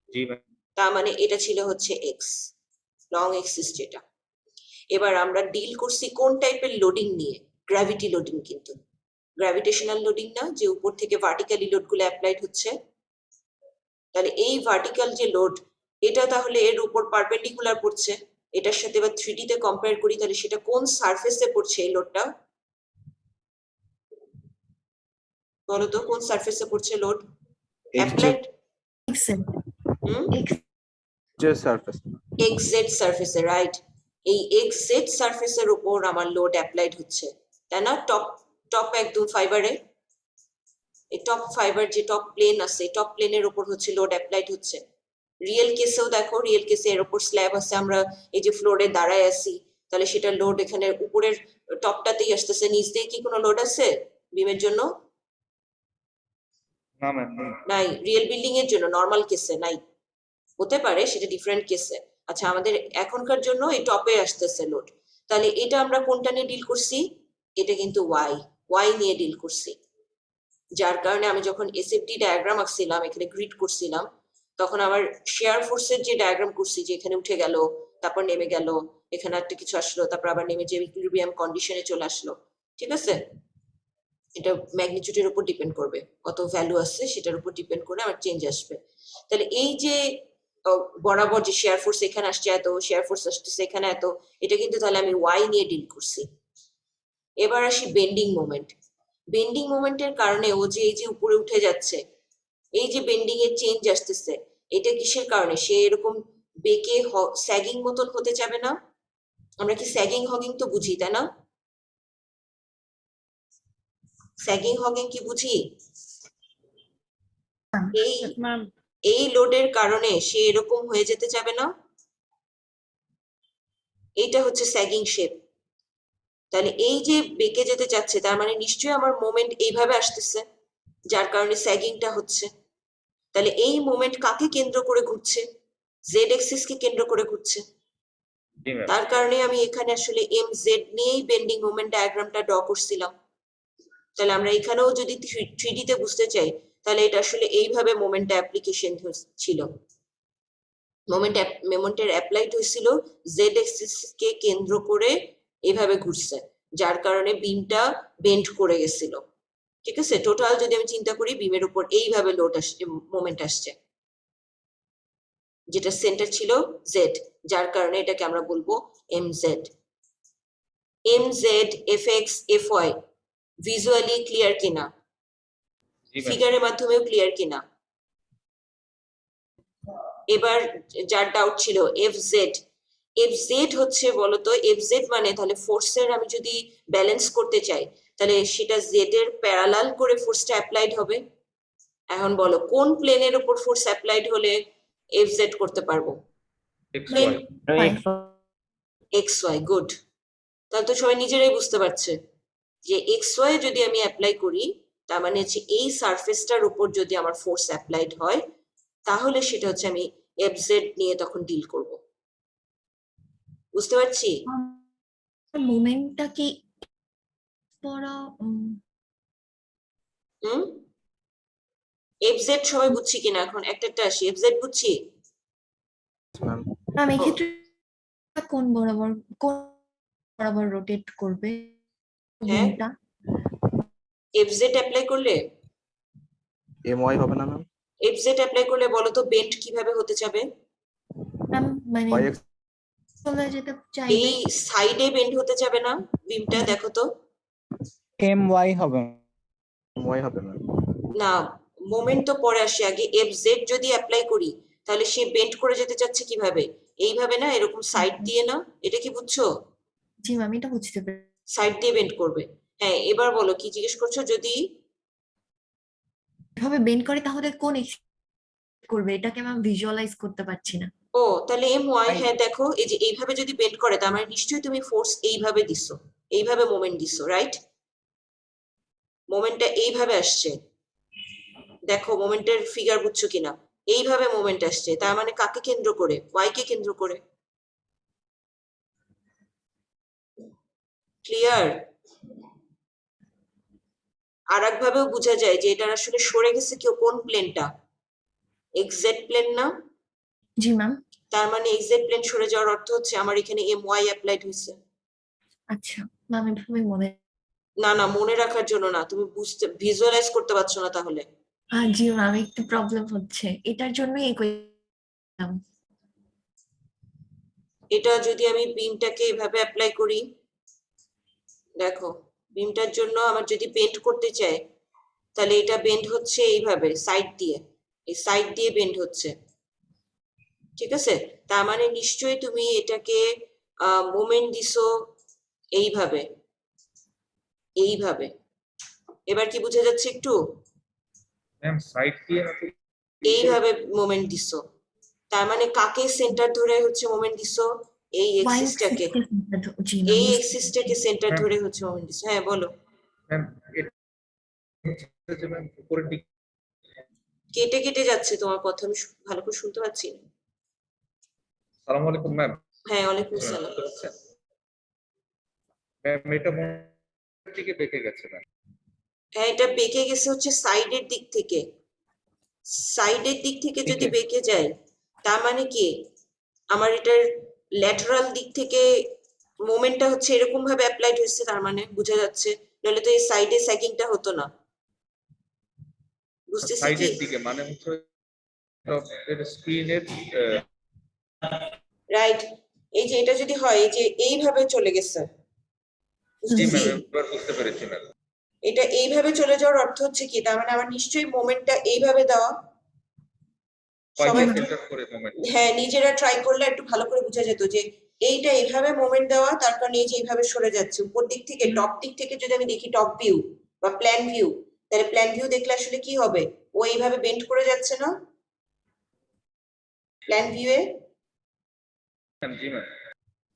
জি ম্যাম। তার মানে এটা ছিল হচ্ছে এক্স। লং এক্সিস যেটা। এবার আমরা ডিল করছি কোন টাইপের লোডিং নিয়ে, গ্র্যাভিটি লোডিং, কিন্তু গ্র্যাভিটেশনাল লোডিং না, যে উপর থেকে ভার্টিক্যালি লোড গুলো অ্যাপ্লাইড হচ্ছে। তাহলে এই ভার্টিক্যাল যে লোড, এটা তাহলে এর উপর পারপেন্ডিকুলার পড়ছে, এটার সাথে এবার 3D তে কম্পেয়ার করি, তাহলে সেটা কোন সারফেসে পড়ছে এই লোডটা? বলো তো কোন সারফেসে পড়ছে load? Applied axle surface XZ সারফেসে, রাইট? এই XZ সারফেসের উপর আমার লোড অ্যাপ্লাইড হচ্ছে, তাই না? টপ একদম ফাইবারে, এই টপ ফাইবার যে টপ প্লেন আছে, টপ প্লেনের উপর হচ্ছে লোড অ্যাপ্লাইড হচ্ছে। রিয়েল কেসেও দেখো, রিয়েল কেসে এর উপর স্ল্যাব আছে, আমরা এই যে ফ্লোরে দাঁড়ায় আছি, তাহলে সেটা লোড এখানে উপরের টপটাতেই আসতেছে, নিচ দিয়ে কি কোনো লোড আছে বিমের জন্য? না ম্যাম, নাই। রিয়েল বিল্ডিং এর জন্য নরমাল কেসে নাই, হতে পারে সেটা ডিফারেন্ট কেসে। আচ্ছা, আমাদের এখনকার জন্য এই টপে আসতেছে লোড, তাহলে এটা আমরা কোনটা নিয়ে ডিল করছি? এটা কিন্তু ওয়াই নিয়ে ডিল করছি। যার কারণে আমি যখন এসএফডি ডায়াগ্রাম আঁকছিলাম, এখানে গ্রিড করছিলাম, তখন আমার শেয়ার ফোর্সের যে ডায়াগ্রাম করছি, যে এখানে উঠে গেল, তারপর নেমে গেল, এখানে একটা কিছু আসলো, তারপর আবার নেমে যে ইকুইলিব্রিয়াম কন্ডিশনে চলে আসলো, ঠিক আছে? এটা ম্যাগনিটিউডের উপর ডিপেন্ড করবে, কত ভ্যালু আছে সেটার উপর ডিপেন্ড করে আমার চেঞ্জ আসবে। তাহলে এই যে বরাবর যে শেয়ার ফোর্স এখানে আসছে এত, শেয়ার ফোর্স আসতেছে এখানে এত, এটা কিন্তু তাহলে আমি ওয়াই নিয়ে ডিল করছি। এবার আসি বেন্ডিং মোমেন্ট। বেন্ডিং মোমেন্টের কারণে ও যে এই যে উপরে উঠে যাচ্ছে, এই যে বেন্ডিং এর চেঞ্জ আসতেছে, এটা কিসের কারণে? সে এরকম বেঁকে স্যাগিং মতন হতে যাবে না? আমরা কি স্যাগিং হগিং তো বুঝি, তাই না? স্যাগিং হগিং কি বুঝি? এই ম্যাম এই লোডের কারণে সে এরকম হয়ে যেতে যাবে না? এইটা হচ্ছে স্যাগিং শেপ। তাহলে এই যে বেঁকে যেতে চাচ্ছে, তার মানে নিশ্চয়ই আমার মোমেন্ট এইভাবে আসতেছে, যার কারণে স্যাগিংটা হচ্ছে। তাহলে এই মোমেন্ট কাকে কেন্দ্র করে ঘুরছে? জেড এক্সিস কে কেন্দ্র করে ঘুরছে। জি ম্যাম। তার কারণে আমি এখানে আসলে MZ নিয়েই বেন্ডিং মোমেন্ট ডায়াগ্রামটা ড্র করছিলাম। তাহলে আমরা এখানেও যদি 3D তে বুঝতে চাই, তাহলে এটা আসলে এইভাবে মোমেন্টটা অ্যাপ্লিকেশন ছিল। মোমেন্টের অ্যাপ্লাইড হয়েছিল জেড এক্সিস কে কেন্দ্র করে এইভাবে ঘুরছে, যার কারণে বিমটা বেন্ড করে গেছিল, ঠিক আছে? টোটাল যদি আমি চিন্তা করি, বিমের উপর এইভাবে লোড আসছে, মোমেন্ট আসছে, যেটা সেন্টার ছিল জেড, যার কারণে এটাকে আমরা বলবো MZ। MZ, FX, FY visually clear কিনা, জি ম্যাম। ফিগারের মাধ্যমেও ক্লিয়ার কিনা? এবার যার ডাউট ছিল FZ হচ্ছে বলতো, FZ মানে তাহলে ফোর্সের আমি যদি ব্যালেন্স করতে চাই, তাহলে সেটা জেড এর প্যারালাল করে ফোর্সটা অ্যাপ্লাইড হবে। এখন বলো কোন প্লেনের উপর ফোর্স অ্যাপ্লাইড হলে FZ করতে পারবো? XY। XY, good. তাহলে তো সবাই নিজেরাই বুঝতে পারছে যে XY যদি আমি অ্যাপ্লাই করি, তার মানে হচ্ছে এই সারফেসটার উপর যদি আমার ফোর্স অ্যাপ্লাইড হয়, তাহলে সেটা হচ্ছে আমি FZ নিয়ে তখন ডিল করব। বুঝতে পারছি? মোমেন্টটা কি পড়া FZ সবাই বুঝছি কিনা? এখন একটা আসি, FZ বুঝছি? ম্যাম এক্ষেত্রে কোন বরাবর রোটেট করবে হ্যাঁ। বিমটা? FZ অ্যাপ্লাই করলে, MY হবে না ম্যাম? FZ অ্যাপ্লাই করলে বলো তো বেন্ড কিভাবে হতে যাবে? ম্যাম মানে YX চলে যেতে চাইবে। এই সাইডে বেন্ড হতে যাবে না বিমটা? দেখো তো। MY হবে, MY হবে ম্যাম। না, মোমেন্ট তো পরে আসে, আগে FZ যদি অ্যাপ্লাই করি, তাহলে সে বেন্ড করে যেতে চাচ্ছে কিভাবে? এইভাবে না, এরকম সাইড দিয়ে না? এটা কি বুঝছো? জি ম্যাম, এটা বুঝতে পেরেছি। সাইড দিয়ে বেন্ড করবে। হ্যাঁ, এবার বলো কি জিজ্ঞেস করছো? যদি এভাবে বেন্ড করে তাহলে কোন করবে, এটাকে ম্যাম ভিজুয়ালাইজ করতে পারছি না। ও তাহলে MY, হ্যাঁ দেখো, এই যে এইভাবে যদি বেন্ড করে, তার মানে নিশ্চয়ই তুমি ফোর্স এইভাবে দিছো, এইভাবে মোমেন্ট দিছো, রাইট? মোমেন্টটা এইভাবে আসছে, দেখো মোমেন্টের ফিগার বুঝছো কিনা? এইভাবে মোমেন্ট আসছে, তার মানে কাকে কেন্দ্র করে? Y কে কেন্দ্র করে। ক্লিয়ার? আর একভাবেও বোঝা যায় যে এটা আসলে সরে গেছে কেউ, কোন প্লেনটা? XZ প্লেন না? জি ম্যাম। তার মানে এক্সেট প্লেন সরে যাওয়ার অর্থ হচ্ছে আমার এখানে my অ্যাপ্লাইড হয়েছে। আচ্ছা ম্যাম এভাবে মনে না না, মনে রাখার জন্য না, তুমি বুঝতে ভিজুয়ালাইজ করতে পারছো না তাহলে। জি ম্যাম একটু প্রবলেম হচ্ছে, এটার জন্যই এই করলাম। এটা যদি আমি বিমটাকে এভাবে অ্যাপ্লাই করি, দেখো বিমটার জন্য আমার যদি বেন্ড করতে চাই তাহলে এটা বেন্ড হচ্ছে এইভাবে সাইড দিয়ে, এই সাইড দিয়ে বেন্ড হচ্ছে, ঠিক আছে? তার মানে নিশ্চয়ই তুমি এটাকে মোমেন্ট দিছো এইভাবে, এইভাবে। এবার কি বোঝা যাচ্ছে একটু? ম্যাম সাইড দিয়ে না তো এইভাবে মোমেন্ট দিছো, তার মানে কাকে সেন্টার ধরে হচ্ছে মোমেন্ট দিছো? এই এক্সিসটাকে, জি এই ম্যাম এক্সিসটাকে সেন্টার ধরে হচ্ছে মোমেন্ট দিছো। হ্যাঁ বলো। ম্যাম এটা হচ্ছে যে ম্যাম উপরের দিক কেটে কেটে যাচ্ছে তোমার কথা, আমি ভালো করে শুনতে পাচ্ছি না। সালাম আলাইকুম ম্যাম। হ্যাঁ ওয়ালাইকুম সালাম। ম্যাম এটা মনের দিকে বেঁকে গেছে ম্যাম। হ্যাঁ এটা বেঁকে গেছে হচ্ছে সাইডের দিক থেকে, সাইডের দিক থেকে যদি দিকে? বেঁকে যায় তার মানে কি আমার এটার ল্যাটারাল দিক থেকে মোমেন্টটা হচ্ছে এরকম ভাবে অ্যাপ্লাইড হয়েছে, তার মানে বোঝা যাচ্ছে, নইলে তো এই সাইডে স্যাগিংটা হতো না। বুঝতেছি কি? সাইডের দিকে মানে হচ্ছে স্ক্রিনের রাইট, এই যে এটা যদি হয় এই যে এইভাবে চলে গেছে, জি বুঝতেছি? ম্যাম এবার বুঝতে পেরেছি ম্যাম। এটা এইভাবে চলে যাওয়ার অর্থ হচ্ছে কি, তার মানে আমার নিশ্চয়ই মোমেন্টটা এইভাবে দেওয়া। সবাই সেন্টার করে মোমেন্ট। হ্যাঁ নিজেরা ট্রাই করলে একটু ভালো করে বোঝা যেত যে এইটা এইভাবে মোমেন্ট দেওয়া, তার কারণে এই যে এইভাবে সরে যাচ্ছে উপর দিক থেকে। টপ দিক থেকে যদি আমি দেখি টপ ভিউ বা প্ল্যান ভিউ, তাহলে প্ল্যান ভিউ দেখলে আসলে কি হবে? ও এইভাবে বেন্ড করে যাচ্ছে না প্ল্যান ভিউয়ে? জি ম্যাম।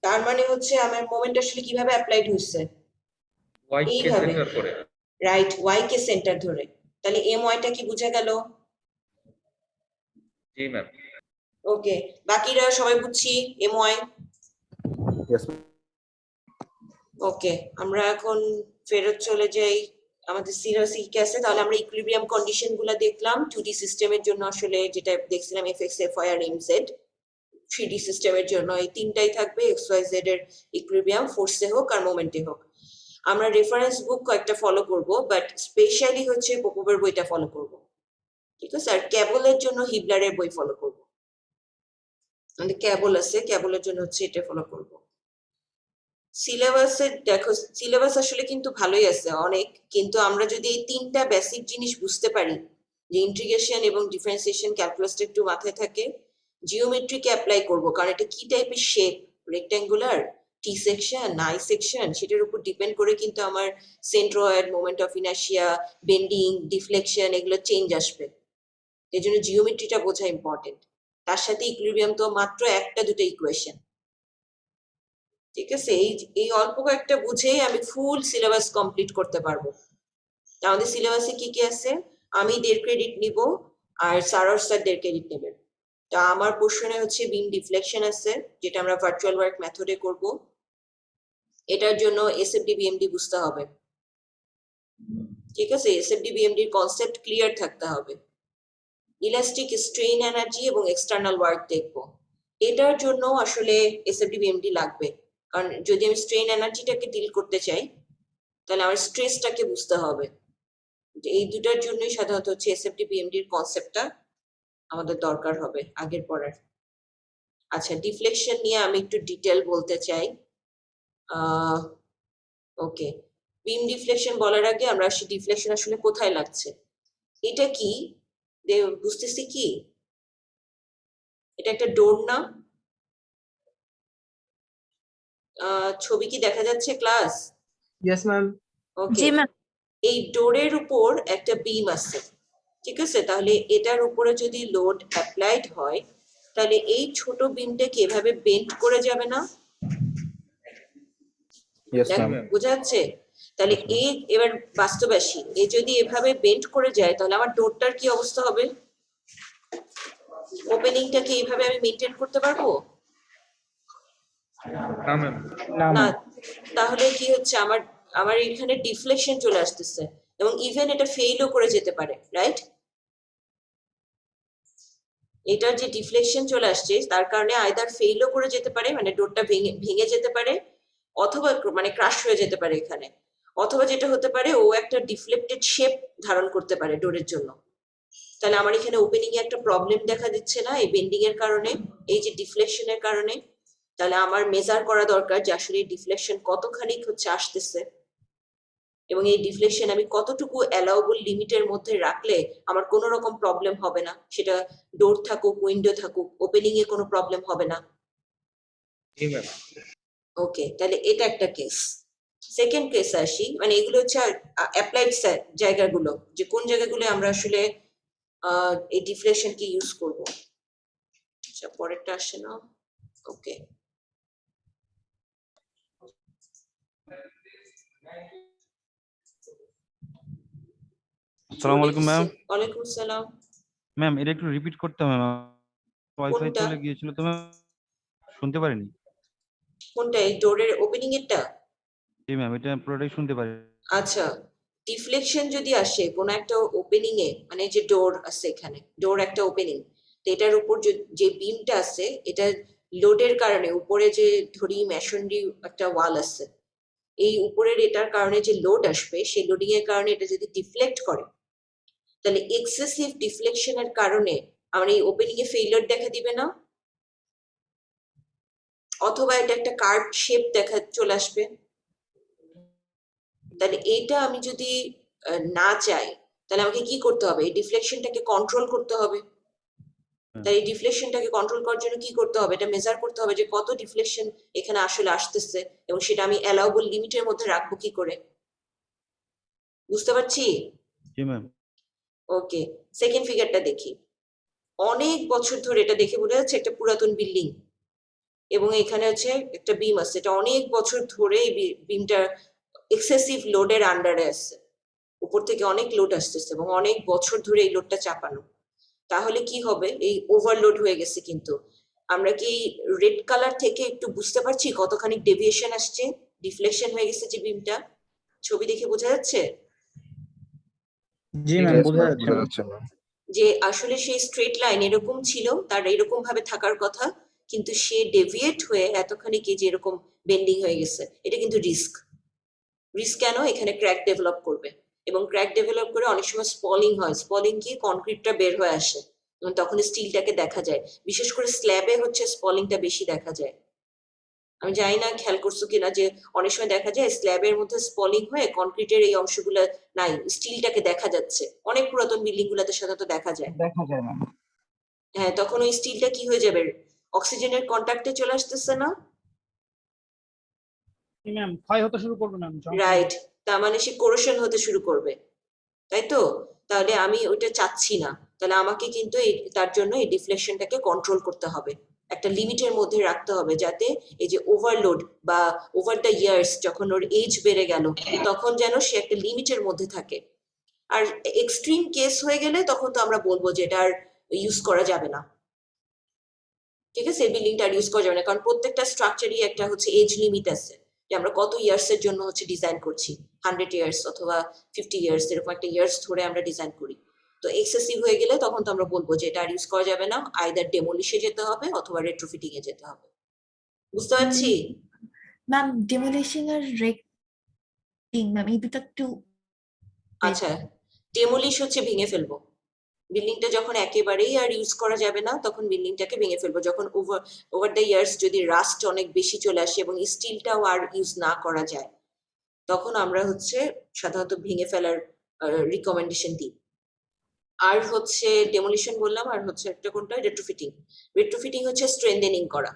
তার মানে হচ্ছে আমার মোমেন্ট আসলে কিভাবে অ্যাপ্লাইড হয়েছে? ওয়াই কে এইভাবে। সেন্টার করে। রাইট, ওয়াই কে সেন্টার ধরে। তাহলে এম ওয়াইটা কি বোঝা গেল? জি ম্যাম। ওকে, বাকিরা সবাই বুঝছি এম ওয়াই? ওকে, আমরা এখন ফেরত চলে যাই আমাদের সিরিয়াসি কি আছে। তাহলে আমরা ইকুইলিব্রিয়াম কন্ডিশন গুলা দেখলাম 2D সিস্টেমের জন্য, আসলে যেটা দেখছিলাম এফএক্স, এফওয়াই আর এমজেড। 3D সিস্টেমের জন্য এই তিনটাই থাকবে, এক্স ওয়াই জেড এর ইকুইলিব্রিয়াম, ফোর্সে হোক আর মোমেন্টে হোক। আমরা রেফারেন্স বুক কয়েকটা ফলো করব, বাট স্পেশালি হচ্ছে পপোভের বইটা ফলো করব, ঠিক আছে? আর ক্যাবলের জন্য হিবলারের বই ফলো করব। আমাদের ক্যাবল আছে, ক্যাবলের জন্য হচ্ছে এটা ফলো করব। সিলেবাসে দেখো, সিলেবাস আসলে কিন্তু ভালোই আছে অনেক, কিন্তু আমরা যদি এই তিনটা বেসিক জিনিস বুঝতে পারি, যে ইন্টিগ্রেশন এবং ডিফারেন্সিয়েশন ক্যালকুলাসটা একটু মাথায় থাকে, জিওমেট্রিকে অ্যাপ্লাই করব, কারণ এটা কি টাইপের shape, rectangular, T section, I section, সেটার উপর ডিপেন্ড করে কিন্তু আমার centroid, moment of inertia, bending, deflection, এগুলো চেঞ্জ আসবে। এই জন্য জিওমেট্রিটা বোঝা ইম্পর্টেন্ট। তার সাথে ইকুইলিব্রিয়াম তো মাত্র একটা দুটো ইকুয়েশন, ঠিক আছে? এই অল্প কয়েকটা বুঝেই আমি ফুল সিলেবাস কমপ্লিট করতে পারবো। আমাদের সিলেবাসে কি কি আছে? আমি 1.5 ক্রেডিট নিব আর সারস স্যার 1.5 ক্রেডিট নেবেন। তা আমার পোর্শনে হচ্ছে বিম ডিফ্লেকশন আছে, যেটা আমরা ভার্চুয়াল ওয়ার্ক মেথডে করব। এটার জন্য এসএফডি বিএমডি বুঝতে হবে, ঠিক আছে? এসএফডি বিএমডি এর কনসেপ্ট ক্লিয়ার থাকতে হবে। ইলাস্টিক স্ট্রেইন এনার্জি এবং এক্সটার্নাল ওয়ার্ক দেখব। এটার জন্য আসলে এসএফডি বিএমডি লাগবে, কারণ যদি আমি স্ট্রেইন এনার্জিটাকে ডিল করতে চাই তাহলে আমার স্ট্রেসটাকে বুঝতে হবে। এই দুটার জন্যই সাধারণত হচ্ছে এসএফডি বিএমডি এর কনসেপ্টটা আমাদের দরকার হবে আগের পড়ার। আচ্ছা, ডিফ্লেকশন নিয়ে আমি একটু ডিটেল বলতে চাই। ওকে, বিম ডিফ্লেকশন বলার আগে আমরা আসি ডিফ্লেকশন আসলে কোথায় লাগছে। এটা কি বুঝতেছি কি, এটা একটা ডোর না? ছবি কি দেখা যাচ্ছে ক্লাস? Yes ma'am. ওকে, এই ডোরের উপর একটা বিম আছে, ঠিক আছে? তাহলে এটার উপরে যদি লোড অ্যাপ্লাইড হয় তাহলে এই ছোট বিমটাকে এভাবে বেন্ড করে যাবে না? Yes ma'am. বোঝা যাচ্ছে? তাহলে এই এবার বাস্তবে আসি, এই যদি এভাবে বেন্ড করে যায় তাহলে আমার ডোরটার কি অবস্থা হবে? ওপেনিংটাকে এইভাবে আমি মেনটেন করতে পারবো না ম্যাম। না? তাহলে কি হচ্ছে, আমার এখানে ডিফ্লেকশন চলে আসতেছে এবং ইভেন এটা ফেইলও করে যেতে পারে, রাইট? এটার যে ডিফ্লেকশন চলে আসছে তার কারণে আইদার ফেইলও করে যেতে পারে, মানে ডোরটা ভেঙে যেতে পারে, অথবা মানে ক্রাশ হয়ে যেতে পারে এখানে, অথবা যেটা হতে পারে ও একটা ডিফ্লেক্টেড শেপ ধারণ করতে পারে ডোরের জন্য। তাহলে আমার এখানে ওপেনিং এ একটা প্রবলেম দেখা দিচ্ছে না এই বেন্ডিং এর কারণে, এই যে ডিফ্লেকশনের কারণে। তাহলে আমার মেজার করা দরকার যে আসলে এই ডিফ্লেকশন কতখানি হচ্ছে আসতেছে, এবং এই ডিফ্লেকশন আমি কতটুকু অ্যালাউবল লিমিটের মধ্যে রাখলে আমার কোনো রকম প্রবলেম হবে না, সেটা ডোর থাকুক উইন্ডো থাকুক, ওপেনিং এ কোনো প্রবলেম হবে না। জি ম্যাম। ওকে, তাহলে এটা একটা কেস। সেকেন্ড কেস আসি, মানে এগুলো হচ্ছে অ্যাপ্লাইড জায়গাগুলো, যে কোন জায়গাগুলো আমরা আসলে এই ডিফ্লেকশনকে ইউজ করব। আচ্ছা, পরেরটা আসে না। ওকে, আসসালামু আলাইকুম ম্যাম। ওয়ালাইকুম আসসালাম। ম্যাম এটা একটু রিপিট করতে হবে ম্যাম, ওয়াইফাই কোনটা? চলে গিয়েছিল তো ম্যাম শুনতে পারিনি। কোনটা, এই ডোরের ওপেনিং এরটা? জি ম্যাম, এটা পুরোটাই শুনতে পারি। আচ্ছা, ডিফ্লেকশন যদি আসে কোনো একটা ওপেনিং এ, মানে যে ডোর আছে, এখানে ডোর একটা ওপেনিং, তো এটার উপর যে বিমটা আছে, এটা লোডের কারণে উপরে যে ধরি মেশনরি একটা ওয়াল আছে, এই উপরের এটার কারণে যে লোড আসবে, সেই লোডিং এর কারণে এটা যদি ডিফ্লেক্ট করে, তাহলে এক্সেসিভ ডিফ্লেকশনের কারণে আমার এই ওপেনিং এ ফেইলিওর দেখা দিবে না, অথবা এটা একটা কার্ভ শেপ দেখা চলে আসবে। তাহলে এইটা আমি যদি না চাই, তাহলে আমাকে কি করতে হবে, এই ডিফ্লেকশনটাকে কন্ট্রোল করতে হবে। তাই এই ডিফ্লেকশনটাকে কন্ট্রোল করার জন্য কি করতে হবে, এটা মেজার করতে হবে যে কত ডিফ্লেকশন এখানে আসলে আসতেছে, এবং সেটা আমি অ্যালাউবল লিমিটের মধ্যে রাখবো কি করে। বুঝতে পারছি? জি ম্যাম। ওকে, সেকেন্ড ফিগারটা দেখি। অনেক বছর ধরে এটা দেখে বোঝা যাচ্ছে একটা পুরাতন বিল্ডিং, এবং এখানে হচ্ছে একটা বিম আছে, এটা অনেক বছর ধরে এই বিমটা এক্সেসিভ লোডের আন্ডারে আছে, উপর থেকে অনেক লোড আসতেছে এবং অনেক বছর ধরে এই লোডটা চাপানো। তাহলে কি হবে, এই ওভারলোড হয়ে গেছে। কিন্তু আমরা কি রেড কালার থেকে একটু বুঝতে পারছি কতখানি ডেভিয়েশন আসছে, ডিফ্লেকশন হয়ে গেছে যে বিমটা? ছবি দেখে বোঝা যাচ্ছে জি ম্যাম, বোঝা যাচ্ছে বোঝা ma'am। যাচ্ছে ম্যাম। যে আসলে সেই স্ট্রেট লাইন এরকম ছিল, তার এরকম ভাবে থাকার কথা, কিন্তু সে ডেভিয়েট হয়ে এতখানি কি যে এরকম বেন্ডিং হয়ে গেছে। এটা কিন্তু রিস্ক। কেন? এখানে ক্র্যাক ডেভেলপ করবে, এবং ক্র্যাক ডেভেলপ করে অনেক সময় স্পলিং হয়। স্পলিং কি, কনক্রিটটা বের হয়ে আসে এবং তখন স্টিলটাকে দেখা যায়। বিশেষ করে স্ল্যাবে হচ্ছে স্পলিংটা বেশি দেখা যায়। আমি জানি না খেয়াল করছো কিনা, যে অনেক সময় দেখা যায় স্ল্যাবের মধ্যে স্পলিং হয়ে কনক্রিটের এই অংশগুলো নাই, স্টিলটাকে দেখা যাচ্ছে। অনেক পুরাতন বিল্ডিং গুলাতে সাধারণত দেখা যায়। দেখা যায় ম্যাম। হ্যাঁ, তখন ওই স্টিলটা কি হয়ে যাবে, অক্সিজেনের কন্ট্যাক্টে চলে আসতেছে না, ম্যাম ক্ষয় হতে শুরু করবে ম্যাম। রাইট? তার মানে সে কোরোশন হতে শুরু করবে, তাই তো? তাহলে আমি ওইটা চাচ্ছি না। তাহলে আমাকে কিন্তু তার জন্য এই ডিফ্লেকশনটাকে কন্ট্রোল করতে হবে, একটা লিমিটের মধ্যে রাখতে হবে, যাতে এই যে ওভারলোড বা ওভার দ্য ইয়ার্স যখন ওর এজ বেড়ে গেল, তখন যেন সে একটা লিমিটের মধ্যে থাকে। আর এক্সট্রিম কেস হয়ে গেলে তখন তো আমরা বলবো যে এটা আর ইউজ করা যাবে না, ঠিক আছে? বিল্ডিংটা আর ইউজ করা যাবে না, কারণ প্রত্যেকটা স্ট্রাকচারই একটা হচ্ছে এজ লিমিট আছে, যে আমরা কত ইয়ার্স এর জন্য হচ্ছে ডিজাইন করছি, 100 ইয়ার্স অথবা 50 ইয়ার্স, এরকম একটা ইয়ার্স ধরে আমরা ডিজাইন করি। তো এক্সেসিভ হয়ে গেলে তখন তো আমরা বলবো যে এটা আর ইউজ করা যাবে না, আইদার ডেমোলিশে যেতে হবে অথবা রেট্রোফিটিং এ যেতে হবে। বুঝতে পারছি? ম্যাম ডেমোলিশন আর রেক্টিং ম্যাম এই দুটো একটু আচ্ছা, ডেমোলিশ হচ্ছে ভেঙে ফেলবো। বিল্ডিংটা যখন একেবারেই আর ইউজ করা যাবে না, তখন বিল্ডিংটাকে ভেঙে ফেলবো। যখন ওভার দ্য ইয়ার্স যদি রাস্ট অনেক বেশি চলে আসে এবং স্টিলটাও আর ইউজ না করা যায়, তখন আমরা হচ্ছে সাধারণত ভেঙে ফেলার রিকমেন্ডেশন দিই। আর হচ্ছে ডেমোলিশন বললাম, আর হচ্ছে একটা কোনটা, রেট্রোফিটিং। রেট্রোফিটিং হচ্ছে স্ট্রেনথেনিং করা।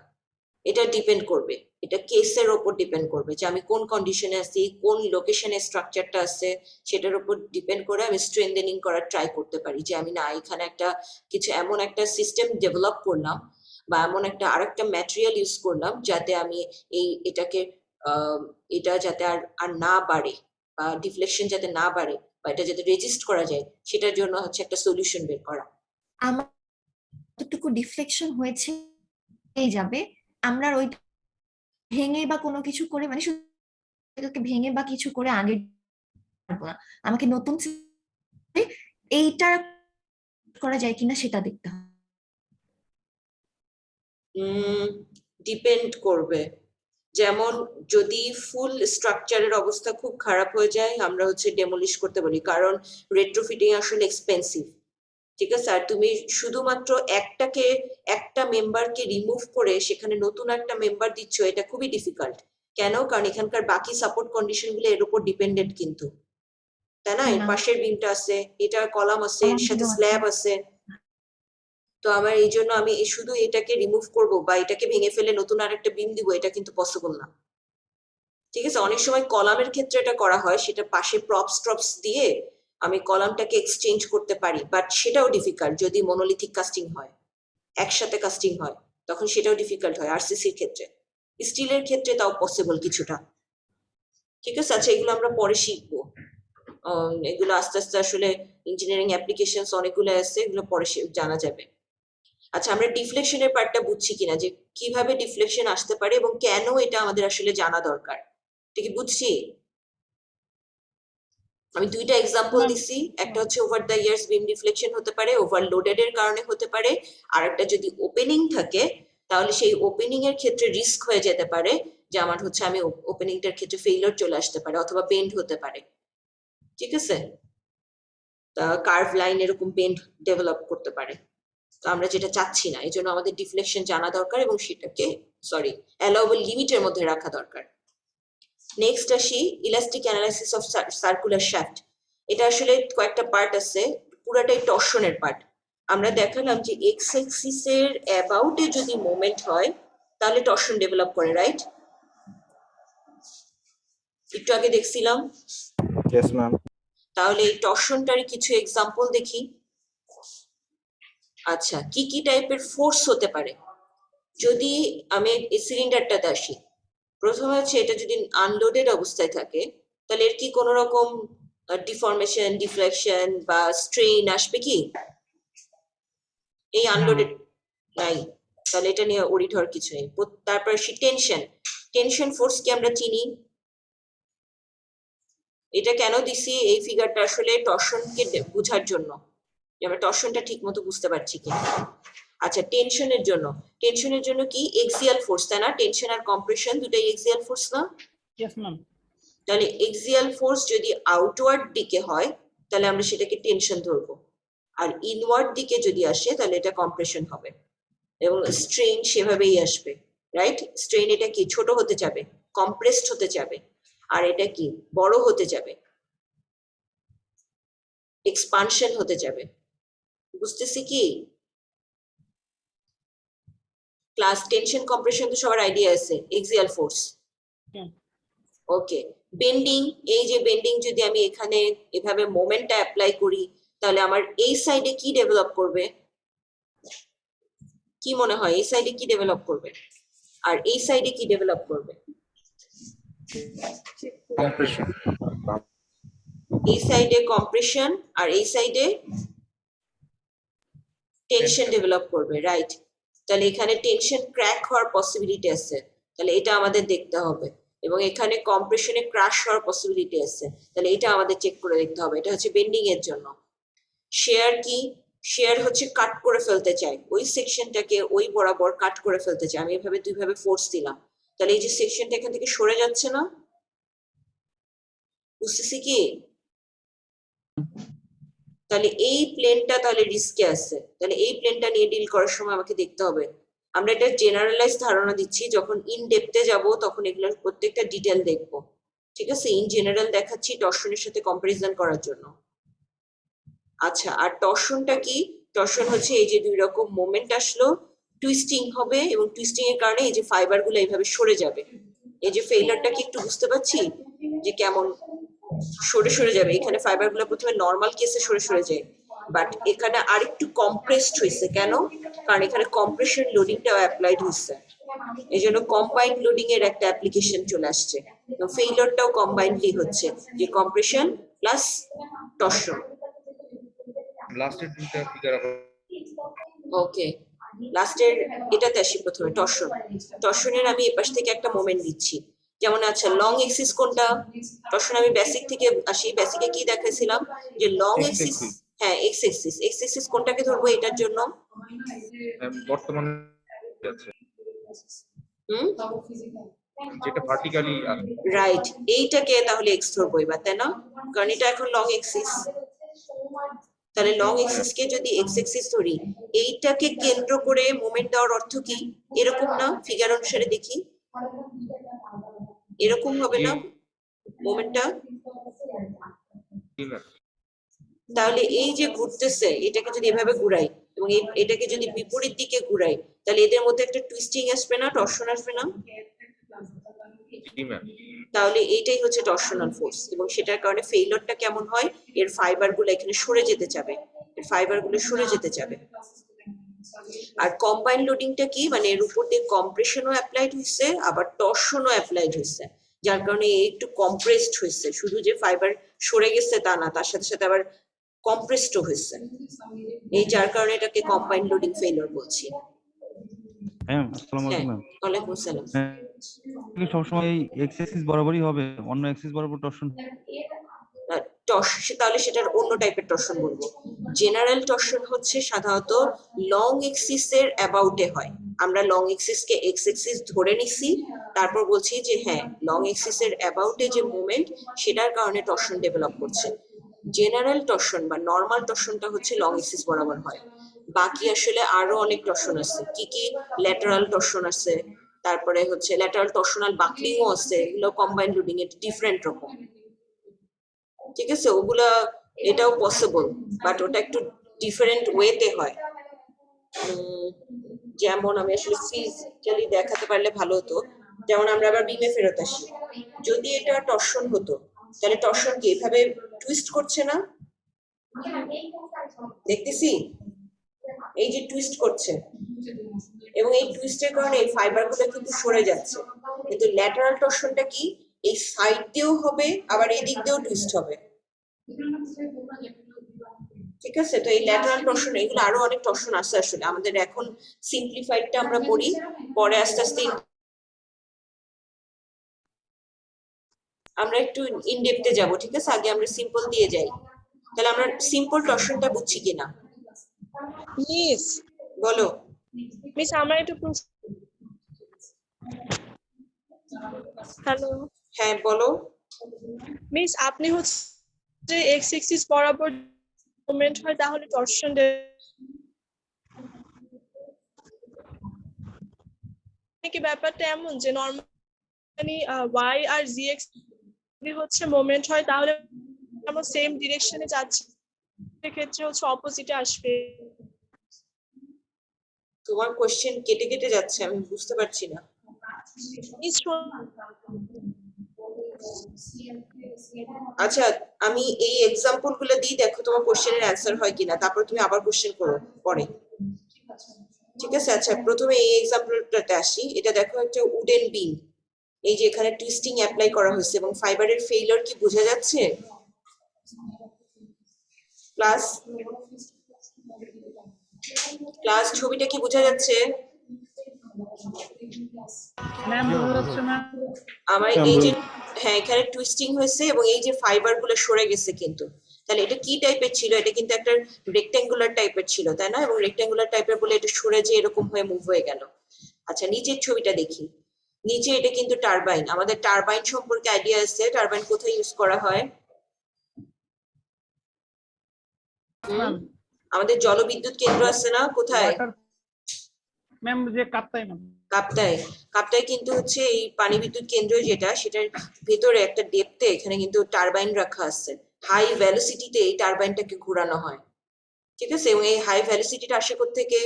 এটা ডিপেন্ড করবে, এটা কেসের ওপর ডিপেন্ড করবে যে আমি কোন কন্ডিশনে আছি, কোন লোকেশনে স্ট্রাকচারটা আছে, সেটার উপর ডিপেন্ড করে আমি স্ট্রেনথেনিং করার ট্রাই করতে পারি। যে আমি না এখানে একটা কিছু এমন একটা সিস্টেম ডেভেলপ করলাম বা এমন একটা আরেকটা ম্যাটেরিয়াল ইউজ করলাম যাতে আমি এটাকে এটা যাতে আর না বাড়ে, বা ডিফ্লেকশন যাতে না বাড়ে, বা এটা যাতে রেজিস্ট করা যায়, সেটার জন্য হচ্ছে একটা সলিউশন বের করা। আমার যতটুকু ডিফ্লেকশন হয়েছে এই যাবে, আমরা আর ওই ভেঙে বা কোনো কিছু করে মানে শুধু এটাকে ভেঙে বা কিছু করে আগে পারবো না। আমাকে নতুন এইটা করা যায় কিনা সেটা দেখতে হবে। ডিপেন্ড করবে। যেমন যদি ফুল স্ট্রাকচারের অবস্থা খুব খারাপ হয়ে যায় আমরা হচ্ছে ডেমোলিশ করতে বলি, কারণ রেট্রোফিটিং আসলে এক্সপেন্সিভ। ঠিক আছে, আর তুমি শুধুমাত্র একটা মেম্বারকে রিমুভ করে সেখানে নতুন একটা মেম্বার দিচ্ছ, এটা খুবই ডিফিকাল্ট। কেন? কারণ এখানকার বাকি সাপোর্ট কন্ডিশন গুলো এর উপর ডিপেন্ডেন্ট কিন্তু, তাই না? এর পাশের বিমটা আছে, এটার কলাম আছে, এর সাথে স্ল্যাব আছে। তো আমার এই জন্য আমি শুধু এটাকে রিমুভ করব বা এটাকে ভেঙে ফেলে নতুন আরেকটা বিম দিব, এটা কিন্তু পসিবল না। ঠিক আছে, অনেক সময় কলামের ক্ষেত্রে এটা করা হয়, সেটা পাশে ট্রপস দিয়ে আমি কলামটাকে এক্সচেঞ্জ করতে পারি, বাট সেটাও ডিফিকাল্ট যদি মনোলিথিক কাস্টিং হয়, একসাথে কাস্টিং হয়, তখন সেটাও ডিফিকাল্ট হয় আরসিসির ক্ষেত্রে। স্টিলের ক্ষেত্রে তাও পসিবল কিছুটা। ঠিক আছে, আচ্ছা এগুলো আমরা পরে শিখবো। এগুলো আস্তে আস্তে আসলে ইঞ্জিনিয়ারিং অ্যাপ্লিকেশনস অনেকগুলো আছে, এগুলো পরে জানা যাবে। আচ্ছা, আমরা ডিফ্লেকশনের পার্টটা বুঝছি কিনা, যে কিভাবে ডিফ্লেকশন আসতে পারে এবং কেন এটা আমাদের আসলে জানা দরকার, ঠিক বুঝছি? আমি দুইটা এক্সাম্পল দিছি, একটা হচ্ছে over the years beam deflection হতে পারে, ওভারলোডেড এর কারণে হতে পারে, আর একটা যদি ওপেনিং থাকে তাহলে সেই ওপেনিং এর ক্ষেত্রে রিস্ক হয়ে যেতে পারে যে আমার হচ্ছে আমি ওপেনিংটার ক্ষেত্রে ফেইলিওর চলে আসতে পারে অথবা বেন্ড হতে পারে। ঠিক আছে, কার্ভ লাইন এরকম বেন্ড ডেভেলপ করতে পারে, তো আমরা যেটা চাচ্ছি না, এই জন্য আমাদের ডিফ্লেকশন জানা দরকার এবং সেটাকে অ্যালাউয়েবল লিমিটের মধ্যে রাখা দরকার। নেক্সট আসি elastic analysis of circular shaft. এটা আসলে কয়েকটা পার্ট আছে, পুরাটাই টর্শনের পার্ট। আমরা দেখালাম যে এক্স অ্যাক্সিসের অ্যাবাউটে যদি মোমেন্ট হয় তাহলে টর্শন ডেভেলপ করে, রাইট? একটু আগে দেখছিলাম। Yes ma'am. তাহলে এই টর্শনটারই কিছু এক্সাম্পল দেখি। আচ্ছা, কি কি টাইপের ফোর্স হতে পারে? যদি আমি এই সিলিন্ডারটাতে আসি, প্রথমে হচ্ছে এটা যদি আনলোডেড অবস্থায় থাকে তাহলে এর কি কোনো রকম ডিফরমেশন, ডিফ্লেকশন বা স্ট্রেইন আসবে কি? এই আনলোডেড নাই, তাহলে এটা নিয়ে ওরিড হওয়ার কিছু নেই। তারপর আসি টেনশন ফোর্স কি আমরা চিনি? এটা কেন দিছি এই ফিগারটা? আসলে টর্শনকে বোঝার জন্য, যে আমরা টর্শনটা ঠিক মতো বুঝতে পারছি কিনা। আচ্ছা, টেনশনের জন্য কি এক্সিয়াল ফোর্স, তাই না? টেনশন আর কম্প্রেশন দুটাই এক্সিয়াল ফোর্স না? Yes ma'am. তাহলে এক্সিয়াল ফোর্স যদি আউটওয়ার্ড দিকে হয় তাহলে আমরা সেটাকে টেনশন ধরবো, আর ইনওয়ার্ড দিকে যদি আসে তাহলে এটা কম্প্রেশন হবে, এবং স্ট্রেইন সেভাবেই আসবে, রাইট? স্ট্রেইন এটা কি ছোট হতে যাবে, কম্প্রেসড হতে যাবে, আর এটা কি বড় হতে যাবে, এক্সপানশন হতে যাবে। বুঝতেছি কি? ক্লাস টেনশন কম্প্রেশন তো সবার আইডিয়া আছে, এক্সিয়াল ফোর্স। ওকে, বেন্ডিং, এই যে বেন্ডিং যদি আমি এখানে এভাবে মোমেন্টটা অ্যাপ্লাই করি তাহলে আমার এই সাইডে কি ডেভেলপ করবে? কি মনে হয় এই সাইডে কি ডেভেলপ করবে আর এই সাইডে কি ডেভেলপ করবে? কম্প্রেশন। এই সাইডে কম্প্রেশন আর এই সাইডে টেনশন ডেভেলপ করবে, রাইট? তাহলে এখানে টেনশন ক্র্যাক হওয়ার পসিবিলিটি আছে, তাহলে এটা আমাদের দেখতে হবে, এবং এখানে কম্প্রেশনে ক্রাশ হওয়ার পসিবিলিটি আছে, তাহলে এটা আমাদের চেক করে দেখতে হবে। এটা হচ্ছে বেন্ডিং এর জন্য। শেয়ার কি? শেয়ার হচ্ছে কাট করে ফেলতে চাই, ওই সেকশনটাকে ওই বরাবর কাট করে ফেলতে চাই। আমি এভাবে দুইভাবে ফোর্স দিলাম, তাহলে এই যে সেকশনটা এখান থেকে সরে যাচ্ছে না? বুঝতেছি কি? তাহলে এই প্লেনটা তাহলে রিস্কে আছে, তাহলে এই প্লেনটা নিয়ে ডিল করার সময় আমাকে দেখতে হবে। আমরা এটা জেনারেলাইজ ধারণা দিচ্ছি, যখন ইন ডেপথে যাব তখন এগুলোর প্রত্যেকটা ডিটেল দেখব। ঠিক আছে, ইন জেনারেল দেখাচ্ছি টর্শনের সাথে কম্পারিজন করার জন্য। আচ্ছা, আর টর্শনটা কি? টর্শন হচ্ছে এই যে দুই রকম মোমেন্ট আসলো, টুইস্টিং হবে, এবং টুইস্টিং এর কারণে এই যে ফাইবার গুলো এইভাবে সরে যাবে। এই যে ফেইলারটা কি একটু বুঝতে পারছি যে কেমন সরে সরে যাবে? এখানে ফাইবার গুলো প্রথমে নর্মাল কেসে সরে সরে যায়, বাট এখানে আরেকটু কম্প্রেসড হয়েছে। কেন? কারণ এখানে কম্প্রেশন লোডিংটাও অ্যাপ্লাইড হয়েছে, এই জন্য কম্বাইন্ড লোডিং এর একটা অ্যাপ্লিকেশন চলে আসছে। ফেইলারটাও কম্বাইন্ডলি হচ্ছে, যে কম্প্রেশন প্লাস টর্শন। লাস্টের দুইটা ফিগার আবার ওকে, লাস্টের এটাতে আসি। প্রথমে টর্শনের আমি এপাশ থেকে একটা মোমেন্ট দিচ্ছি, যেমন আচ্ছা লং এক্সিস কোনটা? টর্শন আমি বেসিক থেকে আসি, বেসিকে কি দেখাইছিলাম যে লং এক্সিস, হ্যাঁ এক্স এক্সিস কোনটাকে ধরবো এটার জন্য? বর্তমানে আছে হুম, যেটা ভার্টিক্যালি রাইট, এইটাকে তাহলে এক্স ধরবো এবার, তাই না? কারণ এটা এখন লং এক্সিস। তাহলে লং এক্সিস কে যদি এক্স এক্সিস ধরি, এইটাকে কেন্দ্র করে মোমেন্ট দেওয়ার অর্থ কি? এরকম না? ফিগার অনুসারে দেখি, এরকম হবে না মোমেন্টটা? তাহলে এই যে ঘুরতেছে, এটাকে যদি এভাবে ঘুরাই এবং এটাকে যদি বিপরীত দিকে ঘুরাই, তাহলে এদের মধ্যে একটা টুইস্টিং আসবে না, টর্শন আসবে না? তাহলে এইটাই হচ্ছে টর্শনাল ফোর্স, এবং সেটার কারণে ফেইলরটা কেমন হয়? এর ফাইবার গুলো এখানে সরে যেতে যাবে, এর ফাইবার গুলো সরে যেতে যাবে। আর কম্বাইন লোডিংটা কি? মানে এর উপর দিয়ে কম্প্রেশনও অ্যাপ্লাইড হয়েছে, আবার টর্শনও অ্যাপ্লাইড হয়েছে, যার কারণে একটু কম্প্রেসড হয়েছে। শুধু যে ফাইবার সরে গেছে তা না, তার সাথে সাথে আবার কম্প্রেসডও হয়েছে। এই যার কারণে এটাকে কম্বাইন লোডিং ফেইলর বলছি। ম্যাম আসসালামু হ্যাঁ, আলাইকুম ম্যাম। ওয়ালাইকুম আসসালাম। সবসময় এই এক্স অ্যাক্সিস বরাবরই হবে, অন্য অ্যাক্সিস বরাবর টর্শন? তাহলে সেটার অন্য টাইপের টর্শন বলবো। জেনারেল টর্শন হচ্ছে সাধারণত লং এক্সিসের অ্যাবাউটে হয়। আমরা লং এক্সিস কে এক্স এক্সিস ধরে নিছি, তারপর বলছি যে হ্যাঁ, লং এক্সিসের অ্যাবাউটে যে মুভমেন্ট, সেটার কারণে টর্শন ডেভেলপ করছে। জেনারেল টর্শন বা নর্মাল টর্শনটা হচ্ছে লং এক্সিস বরাবর হয়। বাকি আসলে আরো অনেক টর্শন আছে। কি কি? ল্যাটারাল টর্শন আছে, তারপরে হচ্ছে ল্যাটারাল টর্শনাল বাকলিংও আছে, এগুলো কম্বাইন্ড লোডিং এর ডিফারেন্ট রকম। ঠিক আছে, ওগুলা এটাও পসিবল, বাট ওটা একটু ডিফারেন্ট ওয়েতে হয়। যেমন আমি আসলে ফিজিক্যালি দেখাতে পারলে ভালো হতো। যেমন আমরা আবার বিমে ফেরত আসি, যদি এটা টর্শন হতো, তাহলে টর্শন কি এভাবে টুইস্ট করছে না? দেখতেছি এই যে টুইস্ট করছে, এবং এই টুইস্টের কারণে এই ফাইবার গুলো কিন্তু সরে যাচ্ছে। কিন্তু ল্যাটারাল টর্শনটা কি? এই সাইড দিয়েও হবে, আবার এদিক দিয়েও টুইস্ট হবে। ঠিক আছে, তো এই ল্যাটারাল টর্শন, এগুলো আরো অনেক টর্শন আছে আসলে। আমাদের এখন সিম্পলিফাইডটা আমরা পড়ি, পরে আস্তে আস্তে আমরা একটু ইনডেপথে যাব। ঠিক আছে, আগে আমরা সিম্পল দিয়ে যাই। তাহলে আমরা সিম্পল টর্শনটা বুঝছি কিনা মিস বলো। মিস আমার একটু হ্যালো হ্যাঁ বলো। মিস, আপনি হচ্ছে এক্স এক্সিস বরাবর মুভমেন্ট হয়, তাহলে টর্শন কি ব্যাপারটা এমন যে নরমালি ওয়াই আর জি এক্স হচ্ছে মোমেন্ট হয়, তাহলে আমরা সেম ডিরেকশনে যাচ্ছি, ক্ষেত্রে হচ্ছে অপোজিটে আসবে। তোমার কোশ্চেন কেটে কেটে যাচ্ছে, আমি বুঝতে পারছি না। আচ্ছা, আমি এই এক্সাম্পল গুলো দিই, দেখো তোমার কোশ্চেনের অ্যান্সার হয় কিনা, তারপর তুমি আবার কোশ্চেন করো পরে। ঠিক আছে, আচ্ছা প্রথমে এই এক্সাম্পলটাতে আসি। এটা দেখো একটা উডেন বিম, এই যে এখানে টুইস্টিং অ্যাপ্লাই করা হয়েছে এবং ফাইবারের ফেইলিওর কি বোঝা যাচ্ছে? প্লাস ক্লাস ছবিটা কি বোঝা যাচ্ছে? ম্যাম বোঝা যাচ্ছে ম্যাম। আমার এই যে হ্যাঁ, এখানে টুইস্টিং হয়েছে এবং এই যে ফাইবার গুলো সরে গেছে কিন্তু। তাহলে এটা কি টাইপের ছিল? এটা কিন্তু একটা রেক্ট্যাঙ্গুলার টাইপের ছিল, তাই না? এবং রেক্ট্যাঙ্গুলার টাইপের বলে এটা সরে যে এরকম হয়ে মুভ হয়ে গেল। আচ্ছা, নিচের ছবিটা দেখি। নিচে এটা কিন্তু টারবাইন। আমাদের টারবাইন সম্পর্কে আইডিয়া আছে? টারবাইন কোথায় ইউজ করা হয়? আমাদের জলবিদ্যুৎ কেন্দ্র আছে না, কোথায়? ম্যাম যে কাপ্তাই ম্যাম। কাপ্তাই। কাপ্তাই কিন্তু হচ্ছে এই পানি বিদ্যুৎ কেন্দ্র যেটা, সেটার ভেতরে একটা ডেপথে এখানে কিন্তু টারবাইন রাখা আছে। হাই ভেলোসিটিতে এই টারবাইনটাকে ঘোরানো হয়। ঠিক আছে, এবং এই হাই ভেলোসিটিটা আসে কোত্থেকে?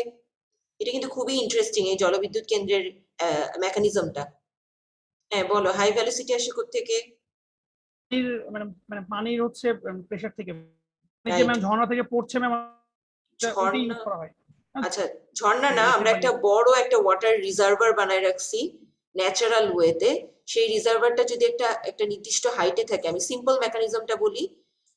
এটা কিন্তু খুবই ইন্টারেস্টিং, এই জলবিদ্যুৎ কেন্দ্রের মেকানিজমটা। হ্যাঁ বলো, হাই ভেলোসিটি আসে কোত্থেকে? মানে মানে পানির হচ্ছে প্রেসার থেকে, যে ম্যাম ঝর্ণা থেকে পড়ছে ম্যাম, ওটা ইউজ করা হয়। আচ্ছা, ঝর্ণা না, আমরা একটা বড় একটা ওয়াটার রিজার্ভার বানায় রাখছি ন্যাচারাল ওয়েতে। সেই রিজার্ভারটা যদি একটা নির্দিষ্ট হাইটে থাকে, আমি সিম্পল মেকানিজমটা বলি।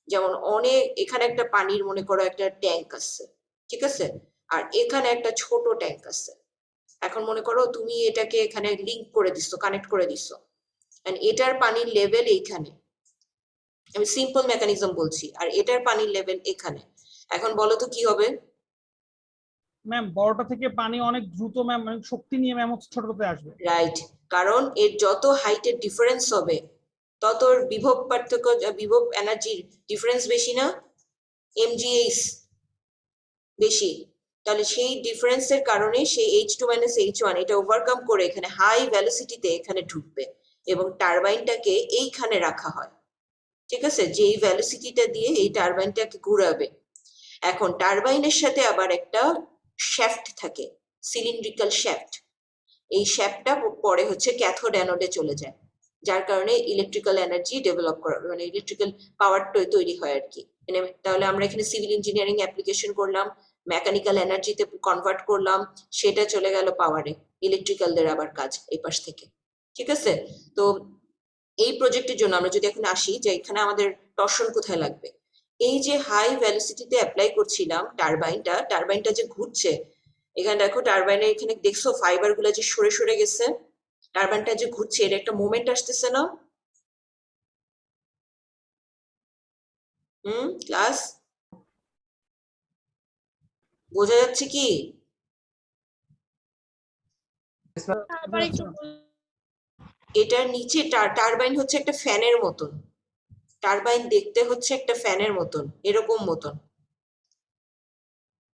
যেমন অনেক এখানে একটা পানির মনে করো একটা ট্যাঙ্ক আছে, ঠিক আছে, আর এখানে একটা ছোট ট্যাঙ্ক আছে। এখন মনে করো তুমি এটাকে এখানে লিংক করে দিছো, কানেক্ট করে দিছো, এন্ড এটার পানির লেভেল এইখানে। আমি সিম্পল মেকানিজম বলছি, আর এটার পানির লেভেল এখানে। এখন বলো তো কি হবে? ম্যাম বড়টা থেকে পানি অনেক দ্রুত ম্যাম অনেক শক্তি নিয়ে ম্যাম হচ্ছে ছোটতে আসবে। রাইট, কারণ এর যত হাইটের ডিফারেন্স হবে তত ওর বিভব পার্থক্য, বিভব এনার্জির ডিফারেন্স বেশি না, এমজিএইচ বেশি। তাহলে সেই ডিফারেন্সের কারণে সেই H2 - H1 এটা ওভারকাম করে এখানে হাই ভেলোসিটিতে এখানে ঢুকবে এবং টারবাইনটাকে এইখানে রাখা হয়, ঠিক আছে, যেই ভেলোসিটিটা দিয়ে এই টারবাইনটাকে ঘুরাবে। এখন টারবাইনের সাথে আবার একটা শ্যাফট থাকে, সিলিন্ড্রিক্যাল শ্যাফট। এই শ্যাফটটা পরে হচ্ছে ক্যাথোড অ্যানোডে চলে যায়, যার কারণে ইলেকট্রিক্যাল এনার্জি ডেভেলপ করা, মানে ইলেকট্রিক্যাল পাওয়ার তৈরি হয় আর কি। তাহলে আমরা এখানে সিভিল ইঞ্জিনিয়ারিং অ্যাপ্লিকেশন করলাম, মেকানিক্যাল এনার্জিতে কনভার্ট করলাম, সেটা চলে গেল পাওয়ারে, ইলেকট্রিক্যালদের আবার কাজ এই পাশ থেকে, ঠিক আছে। তো এই প্রজেক্টের জন্য আমরা যদি এখন আসি যে এখানে আমাদের টর্শন কোথায় লাগবে, এই যে হাই ভেলোসিটিতে অ্যাপ্লাই করছিলাম টারবাইনটা যে ঘুরছে, এখানে দেখো টারবাইনের এখানে দেখছো ফাইবার গুলো যে সরে সরে গেছে, টারবাইনটা যে ঘুরছে এর একটা মোমেন্ট আসতেছে না? ক্লাস বোঝা যাচ্ছে কি? আবার একটু এটার নিচে টারবাইন হচ্ছে একটা ফ্যানের মতন, টারবাইন দেখতে হচ্ছে একটা ফ্যানের মতন, এরকম মতন,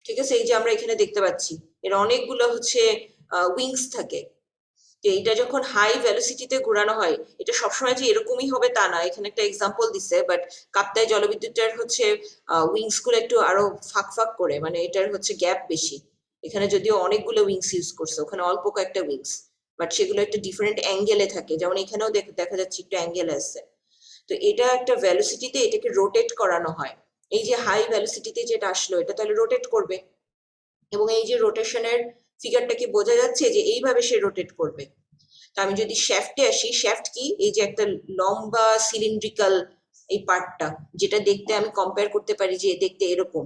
ঠিক আছে। এই যে আমরা এখানে দেখতে পাচ্ছি এর অনেকগুলো হচ্ছে উইংস থাকে। তো এটা যখন হাই ভেলোসিটিতে ঘোরানো হয়, এটা সবসময় যে এরকমই হবে তা না, এখানে একটা এক্সাম্পল দিছে, বাট কাপ্তাই জলবিদ্যুৎটার হচ্ছে উইংস গুলো একটু আরো ফাঁক ফাঁক করে, মানে এটার হচ্ছে গ্যাপ বেশি। এখানে যদিও অনেকগুলো উইংস ইউজ করছে, ওখানে অল্প কয়েকটা উইংস, বাট সেগুলো একটা ডিফারেন্ট অ্যাঙ্গেলে থাকে, যেমন এখানেও দেখা যাচ্ছে একটু অ্যাঙ্গেল আছে। তো এটা একটা ভেলোসিটিতে এটাকে রোটেট করানো হয়। এই যে হাই ভেলোসিটিতে যেটা আসলো এটা তাহলে রোটেট করবে, এবং এই যে রোটেশনের ফিগারটা কি বোঝা যাচ্ছে যে এইভাবে সে রোটেট করবে। তো আমি যদি শ্যাফটে আসি, শ্যাফট কি, এই যে একটা লম্বা সিলিন্ড্রিক্যাল এই পার্টটা, যেটা দেখতে আমি কম্পেয়ার করতে পারি যে দেখতে এরকম,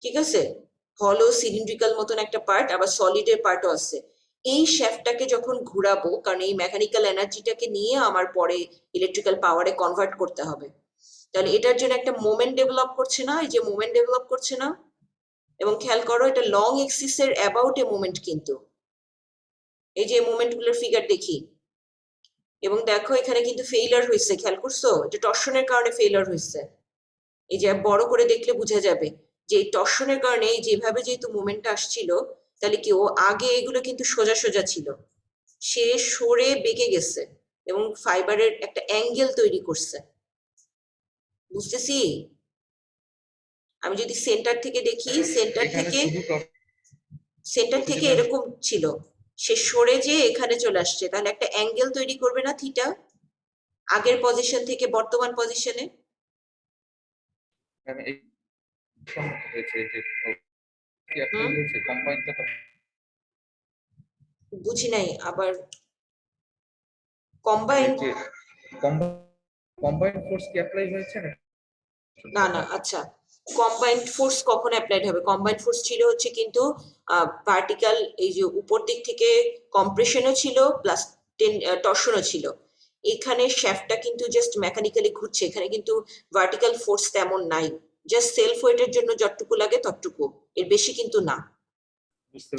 ঠিক আছে, হলো সিলিন্ড্রিক্যাল মতন একটা পার্ট, আবার সলিডের পার্টও আছে। এই শ্যাফটটাকে যখন ঘুরাবো, কারণ এই মেকানিক্যাল এনার্জিটাকে নিয়ে আমার পরে ইলেকট্রিক্যাল পাওয়ারে কনভার্ট করতে হবে, তাহলে এটার জন্য একটা মোমেন্ট ডেভেলপ করছে না, এই যে মোমেন্ট ডেভেলপ করছে না, এবং খেয়াল করো এটা লং এক্সিসের অ্যাবাউট এ মোমেন্ট, কিন্তু এই যে মোমেন্ট গুলোর ফিগার দেখি, এবং দেখো এখানে কিন্তু ফেইলার হয়েছে, খেয়াল করছো, এটা টর্শনের কারণে ফেইলার হয়েছে। এই যে বড় করে দেখলে বোঝা যাবে যে এই টর্শনের কারণে যেভাবে যেহেতু মোমেন্টটা আসছিল, তাহলে কি ও আগে এগুলো কিন্তু সোজা সোজা ছিল, সে সরে বেঁকে গেছে এবং ফাইবারের একটা অ্যাঙ্গেল তৈরি করছে, বুঝতেছি। আমি যদি সেন্টার থেকে দেখি, সেন্টার থেকে এরকম ছিল, সে সরে যে এখানে চলে আসছে, তাহলে একটা অ্যাঙ্গেল তৈরি করবে না থিটা, আগের পজিশন থেকে বর্তমান পজিশনে। বুঝি নাই আবার, কম্বাইন্ড কম্বাইন্ড ফোর্স কি অ্যাপ্লাই হয়েছে না? না, আচ্ছা, কম্বাইন্ড ফোর্স কখন অ্যাপ্লাইড হবে? কম্বাইন্ড ফোর্স ছিল হচ্ছে কিন্তু ভার্টিক্যাল, এই যে উপর দিক থেকে কম্প্রেশনও ছিল প্লাস টর্শনও ছিল। এখানে শ্যাফটটা কিন্তু জাস্ট মেকানিক্যালি ঘুরছে, এখানে কিন্তু ভার্টিক্যাল ফোর্স তেমন নাই, জাস্ট সেলফ ওয়েটের জন্য যতটুকু লাগে ততটুকু, এর বেশি কিন্তু না,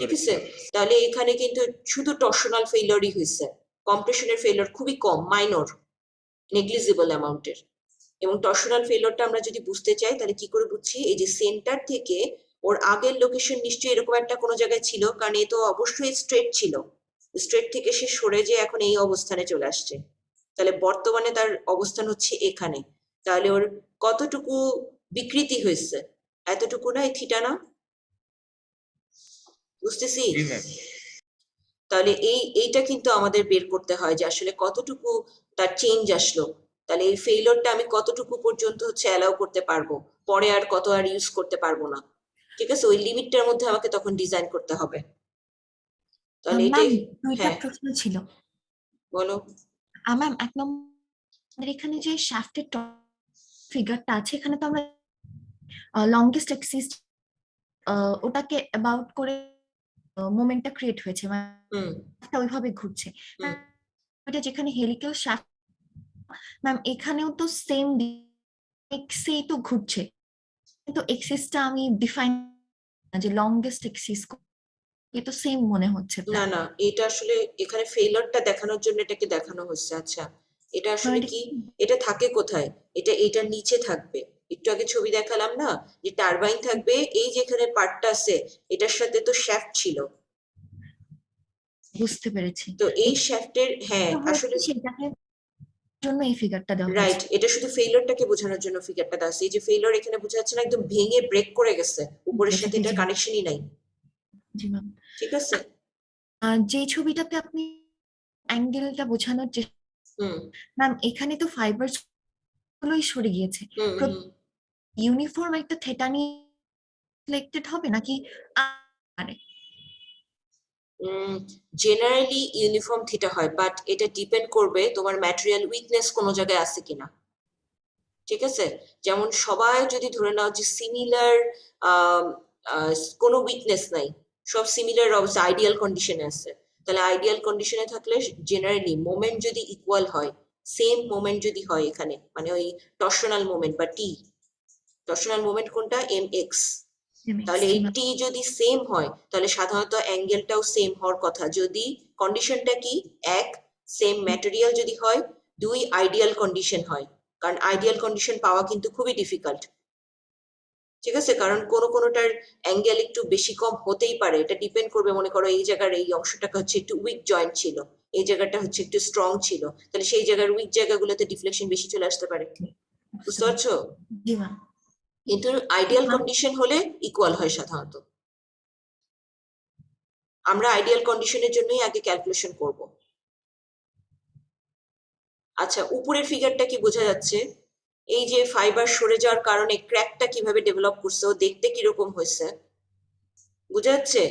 ঠিক আছে। তাহলে এখানে কিন্তু শুধু টর্শনাল ফেইলিওরই হয়েছে, কম্প্রেশনের ফেইলিওর খুবই কম, মাইনর, নেগলিজিবল অ্যামাউন্টের। এবং টর্শনাল ফেইলিওরটা আমরা যদি বুঝতে চাই তাহলে কি করে বুঝছি, এই যে সেন্টার থেকে ওর আগের লোকেশন নিশ্চয়ই এরকম একটা কোনো জায়গায় ছিল, কারণ এ তো অবশ্যই স্ট্রেট ছিল, স্ট্রেট থেকে সে সরে যে এখন এই অবস্থানে চলে আসছে, তাহলে বর্তমানে তার অবস্থান হচ্ছে এখানে। তাহলে ওর কতটুকু বিকৃতি হয়েছে, এতটুকু না, এই থিটা না, বুঝতেছি। তাহলে এইটা কিন্তু আমাদের বের করতে হয় যে আসলে কতটুকু তার চেঞ্জ আসলো, তাহলে এই ফেইলিওরটা আমি কতটুকু পর্যন্ত হচ্ছে অ্যালাউ করতে পারবো, পরে আর কত আর ইউজ করতে পারবো না, ঠিক আছে, ওই লিমিটটার মধ্যে আমাকে তখন ডিজাইন করতে হবে। তাহলে এটাই, দুইটা হ্যাঁ প্রশ্ন ছিল। বলো। ম্যাম, এক নম্বর এখানে যে শ্যাফটের ফিগারটা আছে, এখানে তো আমরা লংগেস্ট এক্সিস ওটাকে অ্যাবাউট করে মোমেন্টটা ক্রিয়েট হয়েছে, মানে ওইভাবে ঘুরছে। এটা যেখানে হেলিক্যাল শ্যাফট, ম্যাম এখানেও তো সেম এক্সেই তো ঘুরছে, কিন্তু এক্সিসটা আমি ডিফাইন যে লংগেস্ট এক্সিস এ তো সেম মনে হচ্ছে না প্ল্যান। না, এটা আসলে এখানে ফেইলারটা দেখানোর জন্য এটাকে দেখানো হচ্ছে। আচ্ছা, এটা আসলে কি, এটা থাকে কোথায়? এটা এটার নিচে থাকবে। একটু আগে ছবি দেখালাম না, যে টারবাইন থাকবে, এই যেখানে পার্টটা আছে এটার সাথে তো শ্যাফট ছিল, বুঝতে পেরেছি। তো এই শ্যাফটের, হ্যাঁ আসলে সেটাকে জন্য এই ফিগারটা দেওয়া হয়েছে। রাইট, এটা শুধু ফেইলারটাকে বোঝানোর জন্য ফিগারটা দেওয়া আছে। এই যে ফেইলার এখানে বোঝা যাচ্ছে না, একদম ভেঙে ব্রেক করে গেছে, উপরের সাথে জি, এটার জি। কানেকশনই নাই। জি ম্যাম। ঠিক আছে। যে ছবিটাতে আপনি অ্যাঙ্গেলটা বোঝানোর চেষ্টা, হুম ম্যাম এখানে তো ফাইবার গুলোই সরে গিয়েছে। হুম হুম। ইউনিফর্ম একটা থেটা নিয়ে সিলেক্টেড হবে নাকি আরে জেনারেলি ইউনিফর্ম থিটা হয়, বাট এটা ডিপেন্ড করবে তোমার ম্যাটেরিয়াল উইকনেস কোনো জায়গায় আছে কিনা। ঠিক আছে, যেমন সবাই যদি ধরে নাও যে সিমিলার, কোনো উইকনেস নাই, সব সিমিলার অবস্থা, আইডিয়াল কন্ডিশনে আছে, তাহলে আইডিয়াল কন্ডিশনে থাকলে জেনারেলি মোমেন্ট যদি ইকুয়াল হয়, সেম মোমেন্ট যদি হয় এখানে, মানে ওই টর্শনাল মোমেন্ট বা টি, টর্শনাল মোমেন্ট কোনটা, এম এক্স, তাহলে এই টি যদি সেম হয় তাহলে সাধারণত অ্যাঙ্গেলটাও সেম হওয়ার কথা। যদি কন্ডিশনটা কি, এক, সেম ম্যাটেরিয়াল যদি হয়, দুই, আইডিয়াল কন্ডিশন হয়, কারণ আইডিয়াল কন্ডিশন পাওয়া কিন্তু খুবই ডিফিকাল্ট। ঠিক আছে, কারণ কোনোটার অ্যাঙ্গেল একটু বেশি কম হতেই পারে, এটা ডিপেন্ড করবে, মনে করো এই জায়গার এই অংশটাকে হচ্ছে একটু উইক জয়েন্ট ছিল, এই জায়গাটা হচ্ছে একটু স্ট্রং ছিল, তাহলে সেই জায়গার উইক জায়গাগুলোতে ডিফ্লেকশন বেশি চলে আসতে পারে। বুঝতে পারছো? জি ম্যাম। কিন্তু আইডিয়াল কন্ডিশন হলে ইকুয়াল হয় সাধারণত। আমরা আইডিয়াল কন্ডিশনের জন্যই আগে ক্যালকুলেশন করব। আচ্ছা, উপরের ফিগারটা কি বোঝা যাচ্ছে? এই যে ফাইবার সরে যাওয়ার কারণে ক্র্যাকটা কিভাবে ডেভেলপ করছে, ও দেখতে কিরকম হয়েছে বোঝা যাচ্ছে?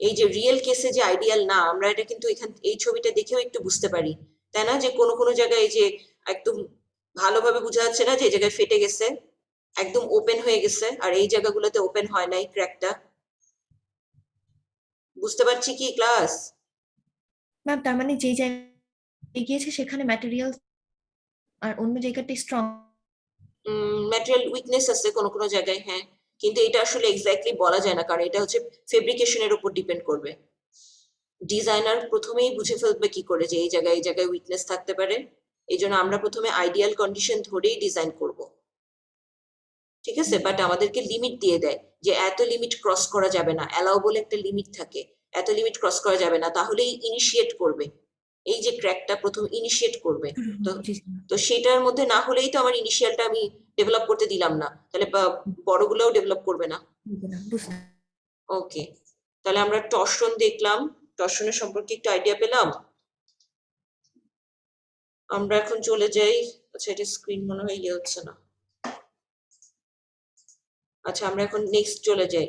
এই যে রিয়েল কেসে যে আইডিয়াল না, আমরা এটা কিন্তু এখান এই ছবিটা দেখেও একটু বুঝতে পারি, তাই না? যে কোনো জায়গায় এই যে একদম ভালোভাবে বোঝা যাচ্ছে না যে এই জায়গায় ফেটে গেছে, একদম ওপেন হয়ে গেছে, আর এই জায়গাগুলোতে ওপেন হয় নাই ক্র্যাকটা। বুঝতে পারছি কি ক্লাস? ম্যাম তার মানে যে জায়গায় গিয়েছে সেখানে ম্যাটেরিয়াল আর অন্য জায়গাটা স্ট্রং। ম্যাটেরিয়াল উইকনেস আছে কোনো জায়গায়, হ্যাঁ, কিন্তু এটা আসলে এক্স্যাক্টলি বলা যায় না, কারণ এটা হচ্ছে ফেব্রিকেশনের উপর ডিপেন্ড করবে। ডিজাইনার প্রথমেই বুঝে ফেলবে কি করে যে এই জায়গায় উইকনেস থাকতে পারে, এই জন্য আমরা প্রথমে আইডিয়াল কন্ডিশন ধরেই ডিজাইন করব। ঠিক আছে, বাট আমাদেরকে লিমিট দিয়ে দেয় যে এত লিমিট ক্রস করা যাবে না, অ্যালাউ বলে একটা লিমিট থাকে, এত লিমিট ক্রস করা যাবে না, তাহলেই ইনিশিয়েট করবে, এই যে ক্র্যাকটা প্রথম ইনিশিয়েট করবে। তো সেটার মধ্যে না হলেই তো আমার ইনিশিয়ালটা আমি ডেভেলপ করতে দিলাম না, তাহলে বড়গুলোও ডেভেলপ করবে না। ওকে, তাহলে আমরা টর্শন দেখলাম, টর্শনের সম্পর্কে একটু আইডিয়া পেলাম। আমরা এখন চলে যাই, আচ্ছা এটা স্ক্রিন মনে হয় ইয়ে হচ্ছে না। আচ্ছা আমরা এখন নেক্সট চলে যাই।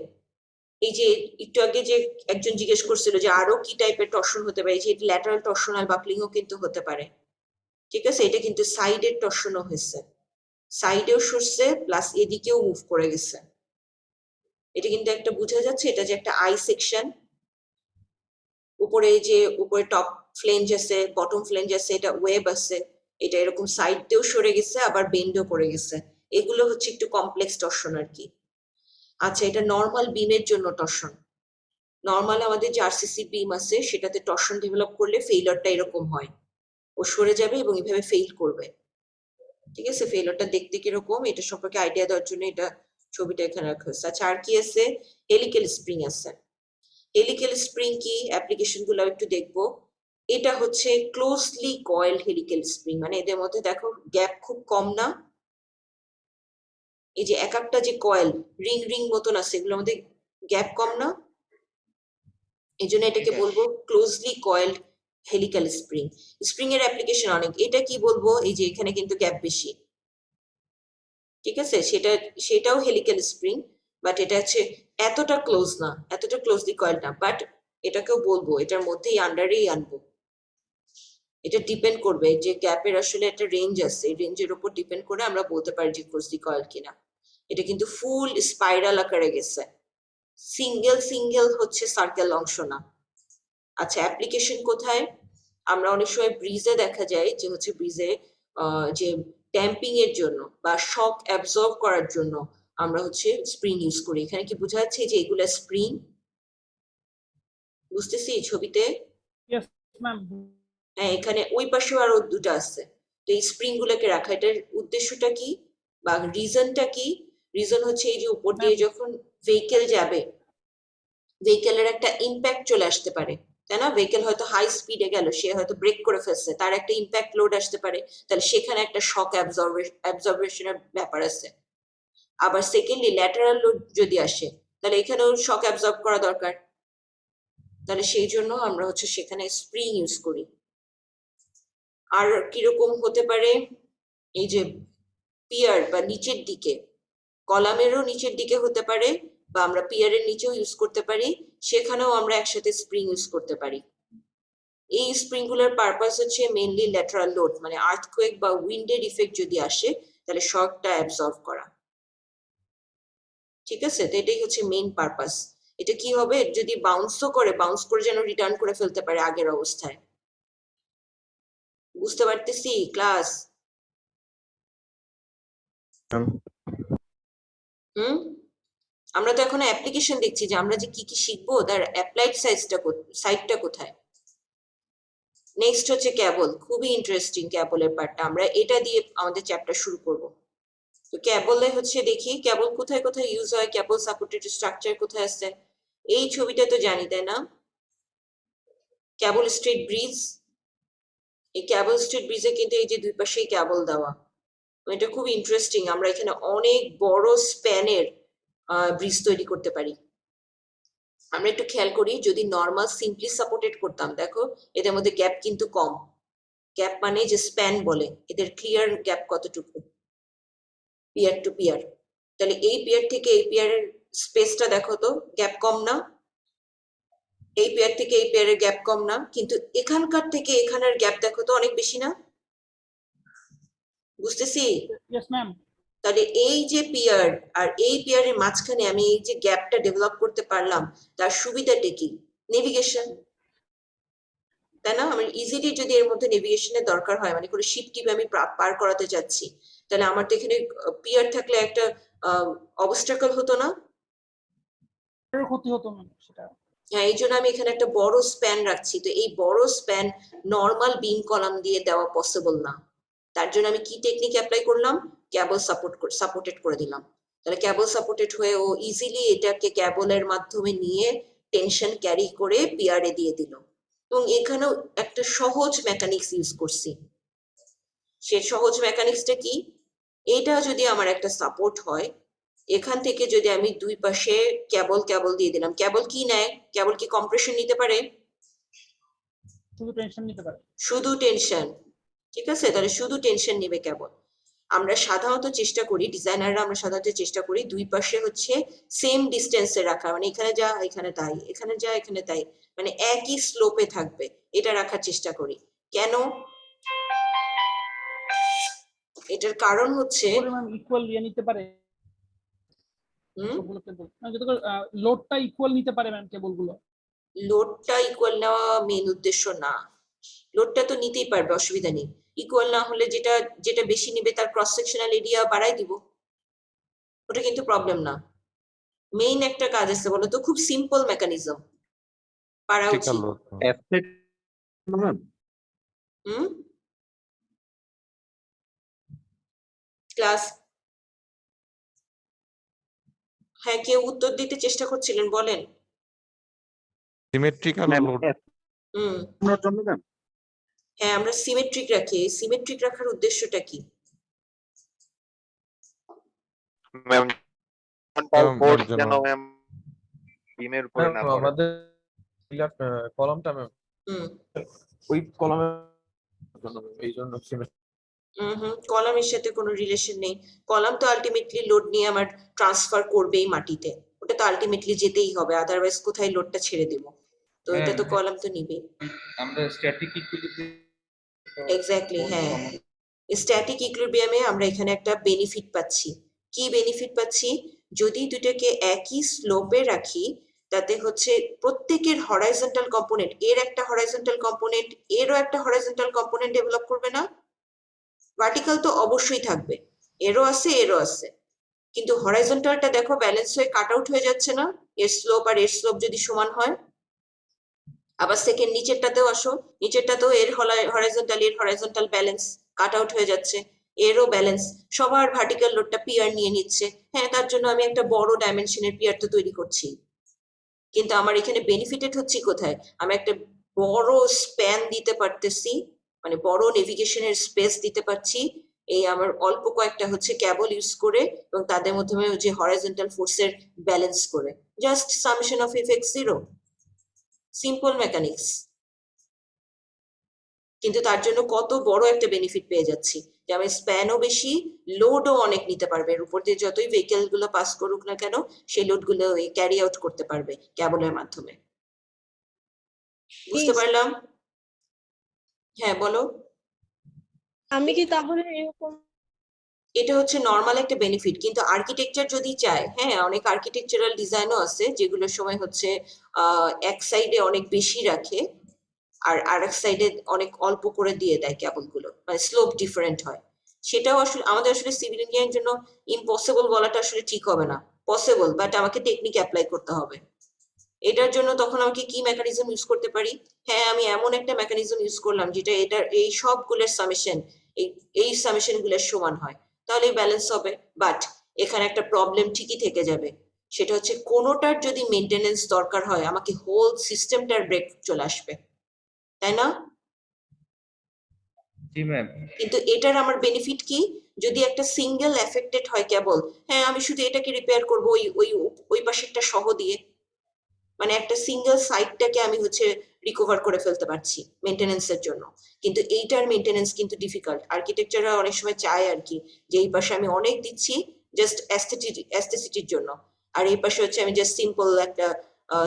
এই যে একটু আগে যে একজন জিজ্ঞেস করছিল যে আরো কি টাইপের টর্শন হতে পারে, যে ল্যাটারাল টর্শনাল বাকলিংও কিন্তু হতে পারে। ঠিক আছে, এটা কিন্তু সাইডের টর্শনও হয়েছে, সাইডেও সরছে প্লাস এদিকেও মুভ করে গেছে। এটা কিন্তু একটা বোঝা যাচ্ছে, এটা যে একটা আই সেকশন, উপরে যে উপরে টপ ফ্লেঞ্জ আছে, বটম ফ্লেঞ্জ আছে, এটা ওয়েব আছে, এটা এরকম সাইড দিয়েও সরে গেছে আবার বেন্ডও করে গেছে, এগুলো হচ্ছে একটু কমপ্লেক্স টর্শন আর কি। আচ্ছা, এটা নর্মাল বিমের জন্য টর্শন। নর্মাল আমাদের যে আরসিসি বিম আছে সেটাতে টর্শন ডেভেলপ করলে ফেইলারটা এরকম হয়, ও সরে যাবে এবং এভাবে ফেইল করবে। ঠিক আছে, ফেইলারটা দেখতে কিরকম এটা সম্পর্কে আইডিয়া দেওয়ার জন্য এটা ছবিটা এখানে রাখা হয়েছে। আচ্ছা, আর কি আছে? হেলিক্যাল স্প্রিং আছে। হেলিক্যাল স্প্রিং কি, অ্যাপ্লিকেশন গুলো একটু দেখবো। এটা হচ্ছে ক্লোজলি কয়েলড হেলিক্যাল স্প্রিং, মানে এদের মধ্যে দেখো গ্যাপ খুব কম না, এই যে এক একটা যে কয়েল রিং মতন আছে এগুলোর মধ্যে গ্যাপ কম না, এই জন্য এটাকে বলবো closely coiled helical spring. Spring এর অ্যাপ্লিকেশন অনেক, এটা কি বলবো, এই যে এখানে কিন্তু গ্যাপ বেশি। ঠিক আছে, সেটাও হেলিক্যাল স্প্রিং, বাট এটা হচ্ছে এতটা ক্লোজ না, এতটা ক্লোজলি কয়েলড না, বাট এটাকেও বলবো এটার মধ্যেই আন্ডারেই আনবো। এটা ডিপেন্ড করবে যে গ্যাপের আসলে একটা রেঞ্জ আছে, এই রেঞ্জের উপর ডিপেন্ড করে আমরা বলতে পারি যে ক্লোজলি কয়েল কিনা। এটা কিন্তু ফুল স্পাইরাল আকারে গেছে, সিঙ্গেল হচ্ছে সার্কেল অংশ না। আচ্ছা, অ্যাপ্লিকেশন কোথায়? আমরা অনেক সময় ব্রিজে দেখা যায় যে হচ্ছে ব্রিজে যে ড্যাম্পিং এর জন্য বা শক অ্যাবজর্ব করার জন্য আমরা হচ্ছে স্প্রিং ইউজ করি। এখানে কি বোঝা যাচ্ছে যে এগুলা স্প্রিং? বুঝতেছি ছবিতে? Yes ma'am. হ্যাঁ, এখানে ওই পাশেও আরো দুটো আছে। তো এই স্প্রিং গুলোকে রাখা, এটার উদ্দেশ্যটা কি বা রিজনটা কি? রিজন হচ্ছে এই যে উপর দিয়ে যখন ভেহিকেল যাবে, ভেহিকেলের একটা ইম্প্যাক্ট চলে আসতে পারে, তাই না? ভেহিকেল হয়তো হাই স্পিডে গেল, সে হয়তো ব্রেক করে ফেলছে, তার একটা ইম্প্যাক্ট লোড আসতে পারে, তাহলে সেখানে একটা শক অ্যাবজর্বেশনের ব্যাপার আছে। আবার সেকেন্ডলি ল্যাটারাল লোড যদি আসে, তাহলে এখানেও শক অ্যাবজর্ব করা দরকার। তাহলে সেই জন্য আমরা হচ্ছে সেখানে স্প্রিং ইউজ করি। আর কিরকম হতে পারে, এই যে পিয়ার বা নিচের দিকে, কলামেরও নিচের দিকে হতে পারে, বা আমরা পিয়ারের নিচেও ইউজ করতে পারি, সেখানেও আমরা একসাথে স্প্রিং ইউজ করতে পারি। এই স্প্রিং গুলোর পারপাস হচ্ছে মেইনলি ল্যাটারাল লোড, মানে আর্থকোয়েক বা উইন্ডের ইফেক্ট যদি আসে তাহলে শকটা অ্যাবজর্ব করা। ঠিক আছে, তো এটাই হচ্ছে মেইন পারপাস। এটা কি হবে, যদি বাউন্সও করে, বাউন্স করে যেন রিটার্ন করে ফেলতে পারে আগের অবস্থায়। বুঝতে পারতেছি ক্লাস? আমরা তো এখন অ্যাপ্লিকেশন দেখছি যে আমরা যে কি কি শিখবো, তার অ্যাপ্লাইড সাইডটা কোথায়। নেক্সট হচ্ছে ক্যাবল, খুবই ইন্টারেস্টিং ক্যাবলের পার্টটা, আমরা এটা দিয়ে আমাদের চ্যাপ্টার শুরু করব। তো ক্যাবলে হচ্ছে দেখি ক্যাবল কোথায় কোথায় ইউজ হয়, ক্যাবল সাপোর্টেড স্ট্রাকচার কোথায় আছে। এই ছবিটা তো জানি, তাই না? ক্যাবল স্ট্রিট ব্রিজ, এই ক্যাবল স্ট্রিট ব্রিজে কিন্তু এই যে দুই পাশেই ক্যাবল দেওয়া, এটা খুব ইন্টারেস্টিং। আমরা এখানে অনেক বড় স্প্যানের ব্রিজ তৈরি করতে পারি। আমরা একটু খেয়াল করি, যদি নর্মাল সিম্পলি সাপোর্টেড করতাম, দেখো এদের মধ্যে গ্যাপ কিন্তু কম। গ্যাপ মানে যে স্প্যান বলে, এদের ক্লিয়ার গ্যাপ কতটুকু পিয়ার টু পিয়ার। তাহলে এই পিয়ার থেকে এই পিয়ারের স্পেসটা দেখো তো, গ্যাপ কম না? এই পেয়ার থেকে এই পেয়ারের গ্যাপ কম না? কিন্তু এখানকার থেকে এখানের গ্যাপ দেখো তো অনেক বেশি না? বুঝতেছি? Yes ma'am. তাহলে এই যে পিয়ার আর এই পিয়ারের মাঝখানে আমি এই যে গ্যাপটা ডেভেলপ করতে পারলাম, তার সুবিধাটা কি? নেভিগেশন, তাই না? আমার ইজিলি যদি এর মধ্যে নেভিগেশনের দরকার হয়, মানে কোনো শিপ টিপ আমি পার করাতে যাচ্ছি, তাহলে আমার তো এখানে পিয়ার থাকলে একটা অবস্ট্রাকল হতো না? ক্ষতি হতো ম্যাম সেটা। হ্যাঁ, এই জন্য আমি এখানে একটা বড় স্প্যান রাখছি। তো এই বড় স্প্যান নর্মাল বিম কলাম দিয়ে দেওয়া পসিবল না, তার জন্য আমি কি টেকনিক অ্যাপ্লাই করলাম? ক্যাবল সাপোর্টেড করে দিলাম। তাহলে ক্যাবল সাপোর্টেড হয়ে ও ইজিলি এটাকে ক্যাবলের মাধ্যমে নিয়ে টেনশন ক্যারি করে পিয়ারে দিয়ে দিল। এবং এখানেও একটা সহজ মেকানিক্স ইউজ করছি। সে সহজ মেকানিক্সটা কি? এটা যদি আমার একটা সাপোর্ট হয়, এখান থেকে যদি আমি দুই পাশে ক্যাবল দিয়ে দিলাম, ক্যাবল কি নেয়? ক্যাবল কি কম্প্রেশন নিতে পারে? শুধু টেনশন নিতে পারে। শুধু টেনশন। ঠিক আছে, তাহলে শুধু টেনশন নেবে ক্যাবল। আমরা সাধারণত চেষ্টা করি, ডিজাইনাররা আমরা সাধারণত চেষ্টা করি দুই পাশে হচ্ছে সেম ডিস্টেন্সে রাখা, মানে এখানে যা এখানে তাই, এখানে যা এখানে তাই, মানে একই স্লোপে থাকবে, এটা রাখার চেষ্টা করি। কেন? এটার কারণ হচ্ছে ম্যাম ইকুয়াল নিয়ে নিতে পারে সবগুলো কেবল, যত লোডটা ইকুয়াল নিতে পারে ম্যাম কেবল গুলো। লোডটা ইকুয়াল নেওয়া মেইন উদ্দেশ্য না, লোডটা তো নিতেই পারবে, অসুবিধা নেই। ইকুয়াল না হলে যেটা যেটা বেশি নিবে তার ক্রস সেকশনাল এরিয়া বাড়াই দিব, ওটা কিন্তু প্রবলেম না। মেইন একটা কাজ আছে বলো তো, খুব সিম্পল মেকানিজম, পারা উচিত। ক্লাস, হ্যাঁ কেউ উত্তর দিতে চেষ্টা করছিলেন, বলেন। সিমেট্রিক্যাল লোড জন্য ম্যাম, হ্যাঁ, আমরা সিমেট্রিক রাখি। সিমেট্রিক রাখার উদ্দেশ্যটা কি? ম্যাম ফোর্স যেন ম্যাম বিমের উপরে না পড়ে। আমাদের কলামটা ম্যাম ওই কলামের জন্য, এই জন্য কলামের সাথে কোনো রিলেশন নেই। কলাম তো আলটিমেটলি লোড নিয়ে আমার ট্রান্সফার করবেই মাটিতে, ওটা তো আলটিমেটলি যেতেই হবে, আদারওয়াইজ কোথায় লোডটা ছেড়ে দেব? তো এটা তো কলাম তো নিবেই। আমরা স্ট্যাটিক ইকুইলিব্রিয়াম, এক্স্যাক্টলি, হ্যাঁ, স্ট্যাটিক ইকুইলিব্রিয়ামে আমরা এখানে একটা বেনিফিট পাচ্ছি। কি বেনিফিট পাচ্ছি? যদি দুটোকে একই স্লোপে রাখি, তাতে হচ্ছে প্রত্যেকের হরাইজন্টাল কম্পোনেন্ট, এর একটা হরাইজন্টাল কম্পোনেন্ট, এরও একটা হরাইজন্টাল কম্পোনেন্ট ডেভেলপ করবে না? ভার্টিক্যাল তো অবশ্যই থাকবে, এরও আছে এরও আছে, কিন্তু হরাইজন্টালটা দেখো ব্যালেন্স হয়ে কাট আউট হয়ে যাচ্ছে না, এর স্লোপ আর এর স্লোপ যদি সমান হয়। আবার সেকেন্ড নিচেরটাতেও আসো, নিচেরটাতেও এর হরাইজন্টাল ব্যালেন্স কাট আউট হয়ে যাচ্ছে, এরও ব্যালেন্স, সবার ভার্টিক্যাল লোডটা পিয়ার নিয়ে নিচ্ছে। হ্যাঁ, তার জন্য আমি একটা বড় ডাইমেনশনের পিয়ার তো তৈরি করছি, কিন্তু আমার এখানে বেনিফিটেড হচ্ছে কোথায়, আমি একটা বড় স্প্যান দিতে পারতেছি, মানে বড় নেভিগেশনের স্পেস দিতে পারছি এই আমার অল্প কয়েকটা হচ্ছে ক্যাবল ইউজ করে, এবং তাদের মাধ্যমে যে হরাইজন্টাল ফোর্সের ব্যালেন্স করে, just summation of F x 0, simple mechanics. কিন্তু তার জন্য কত বড় একটা বেনিফিট পেয়ে যাচ্ছি, যে আমি স্প্যানও বেশি, লোডও অনেক নিতে পারবে, এর উপর দিয়ে যতই ভেহিকেল গুলো পাস করুক না কেন সেই লোড গুলো ক্যারি আউট করতে পারবে ক্যাবলের মাধ্যমে। বুঝতে পারলাম? হ্যাঁ বলো। আমি কি তাহলে এরকম এটা হচ্ছে নর্মাল একটা বেনিফিট, কিন্তু আর্কিটেকচার যদি চায়, হ্যাঁ অনেক আর্কিটেকচারাল ডিজাইনও আছে যেগুলোর সময় হচ্ছে এক সাইডে অনেক বেশি রাখে আর আরেক সাইডে অনেক অল্প করে দিয়ে দেয় কেবল গুলো, মানে স্লোপ ডিফারেন্ট হয়। সেটাও আসলে আমাদের আসলে সিভিল ইঞ্জিনিয়ারিং জন্য ইম্পসিবল বলাটা আসলে ঠিক হবে না, পসিবল, বাট আমাকে টেকনিক অ্যাপ্লাই করতে হবে। এটার জন্য তখন আমাকে কি মেকানিজম ইউজ করতে পারি? হ্যাঁ, আমি এমন একটা মেকানিজম ইউজ করলাম যেটা এটার এই সবগুলোর সামেশন এই সামেশন গুলোর সমান হয়, তাহলে ব্যালেন্স হবে। বাট এখানে একটা প্রবলেম ঠিকই থেকে যাবে, সেটা হচ্ছে কোনোটার যদি মেনটেনেন্স দরকার হয় আমাকে হোল সিস্টেমটার ব্রেক চলে আসবে, তাই না? জি ম্যাম। কিন্তু এটার আমার বেনিফিট কি, যদি একটা সিঙ্গেল এফেক্টেড হয় কেবল, হ্যাঁ আমি শুধু এটাকে রিপেয়ার করবো ওই পাশেরটা সহ দিয়ে, মানে একটা সিঙ্গেল সাইটটাকে আমি হচ্ছে রিকভার করে ফেলতে পারছি মেনটেনেন্সের জন্য। কিন্তু এইটার মেনটেনেন্স কিন্তু ডিফিকাল্ট, আর্কিটেকচাররা অনেক সময় চায় আর কি যে এই পাশে আমি অনেক দিচ্ছি জাস্ট অ্যাস্থেটিসিটির জন্য, আর এই পাশে হচ্ছে আমি জাস্ট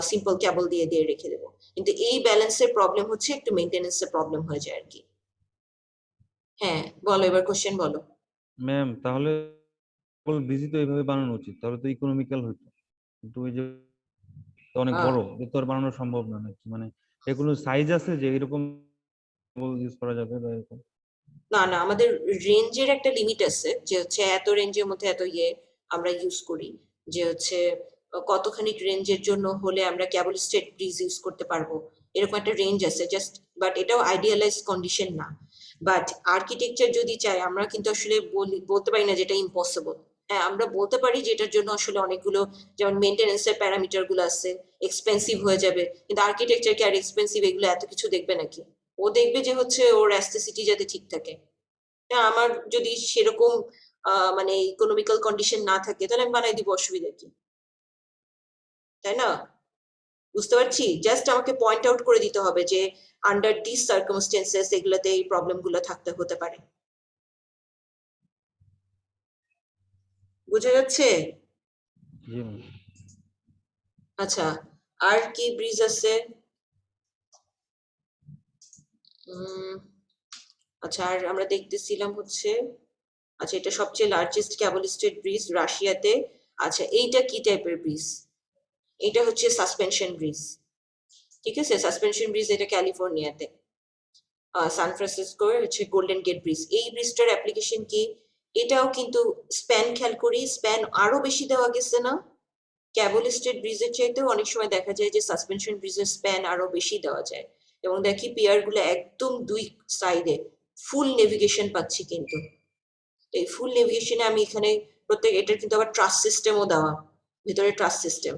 সিম্পল কেবল দিয়ে দিয়ে রেখে দেবো, কিন্তু এই ব্যালেন্সের প্রবলেম হচ্ছে একটু মেনটেনেন্সের প্রবলেম হয়ে যায় আর কি। হ্যাঁ বলো, এবার কোশ্চেন বলো। ম্যাম তাহলে ব্রিজই তো এইভাবে বানানো উচিত, তাহলে তো ইকোনমিক্যাল হতো। কিন্তু ওই যে অনেক বড়, এ তো আর বানানো সম্ভব না নাকি? মানে এর কোনো সাইজ আছে যে এরকম ইউজ করা যাবে বা এরকম? না না, আমাদের রেঞ্জের একটা লিমিট আছে, যে হচ্ছে এত রেঞ্জের মধ্যে এত আমরা ইউজ করি, যে হচ্ছে কতখানি রেঞ্জের জন্য হলে আমরা ক্যাবল স্টেট ব্রিজ ইউজ করতে পারবো, এরকম একটা রেঞ্জ আছে জাস্ট। বাট এটাও আইডিয়ালাইজ কন্ডিশন না, বাট আর্কিটেকচার যদি চাই আমরা কিন্তু আসলে বলতে পারি না যেটা ইম্পসিবল। হ্যাঁ আমরা বলতে পারি যে এটার জন্য আসলে অনেকগুলো যেমন মেনটেনেন্সের প্যারামিটার গুলো আছে, এক্সপেন্সিভ হয়ে যাবে, কিন্তু আর্কিটেকচার কি আর এক্সপেন্সিভ এগুলো এত কিছু দেখবে নাকি? ও দেখবে যে হচ্ছে ওর অ্যাস্থেসিটি যাতে ঠিক থাকে। হ্যাঁ, আমার যদি সেরকম মানে ইকোনমিক্যাল কন্ডিশন না থাকে তাহলে আমি বানাই দিব, অসুবিধা কি, তাই না? বুঝতে পারছি, জাস্ট আমাকে পয়েন্ট আউট করে দিতে হবে যে আন্ডার দিস সার্কামস্টেন্সেস এগুলোতে এই প্রবলেম গুলো হতে পারে। বোঝা যাচ্ছে? জি ম্যাম। আচ্ছা, আর কি ব্রিজ আছে? আচ্ছা, আর আমরা দেখতেছিলাম হচ্ছে, আচ্ছা এটা সবচেয়ে লার্জেস্ট ক্যাবল স্টেট ব্রিজ রাশিয়াতে। আচ্ছা এইটা কি টাইপের ব্রিজ? এটা হচ্ছে সাসপেনশন ব্রিজ, ঠিক আছে? সাসপেনশন ব্রিজ এটা ক্যালিফোর্নিয়াতে, সান ফ্রান্সিসকোর হচ্ছে গোল্ডেন গেট ব্রিজ। এই ব্রিজটার অ্যাপ্লিকেশন কি? এটাও কিন্তু স্প্যান খেয়াল করি, স্প্যান আরো বেশি দেওয়া গেছে না? ক্যাবল স্টেট ব্রিজের চাইতেও অনেক সময় দেখা যায় যে সাসপেনশন ব্রিজের স্প্যান আরো বেশি দেওয়া যায়, এবং দেখি পিয়ার গুলো একদম দুই সাইডে ফুল নেভিগেশন পাচ্ছি। কিন্তু এই ফুল নেভিগেশনে আমি এখানে এটার কিন্তু আবার ট্রাস সিস্টেমও দেওয়া, ভিতরে ট্রাস সিস্টেম,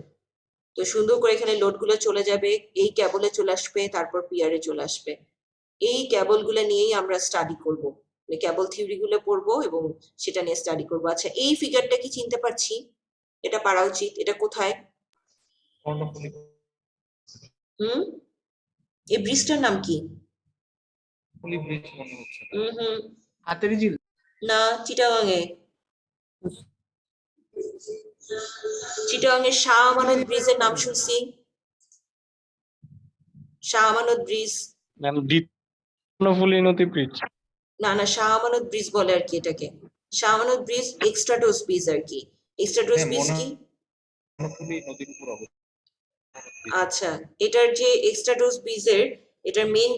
তো সুন্দর করে এখানে লোড গুলো চলে যাবে, এই ক্যাবলে চলে আসবে, তারপর পিয়ারে চলে আসবে। এই ক্যাবল গুলো নিয়েই আমরা স্টাডি করব, মানে ক্যাবল থিওরি গুলো পড়বো এবং সেটা নিয়ে স্টাডি করবো। আচ্ছা এই ফিগারটা কি চিনতে পারছি? এটা পারা উচিত, এটা কোথায়? কর্ণফুলী। এই ব্রিজটার নাম কি? ফুলি ব্রিজ মনে হচ্ছে। হাতেরই ঝিল না, চিটাগাঙে, চিটাগাঙের শাহ আমানত ব্রিজের নাম শুনছি, শাহ আমানত ব্রিজ। ম্যাম কর্ণফুলী নদী ব্রিজ। না না, শাহ আমানত ব্রিজ বলে আর কি এটাকে, শাহ আমানত ব্রিজ এক্সট্রাডোস ব্রিজ আর কি। এক্সট্রাডোস ব্রিজ কি? কর্ণফুলী নদীর উপর অবস্থিত। আচ্ছা, এটার যে এক্সট্রাডোস ব্রিজের এটার মেইন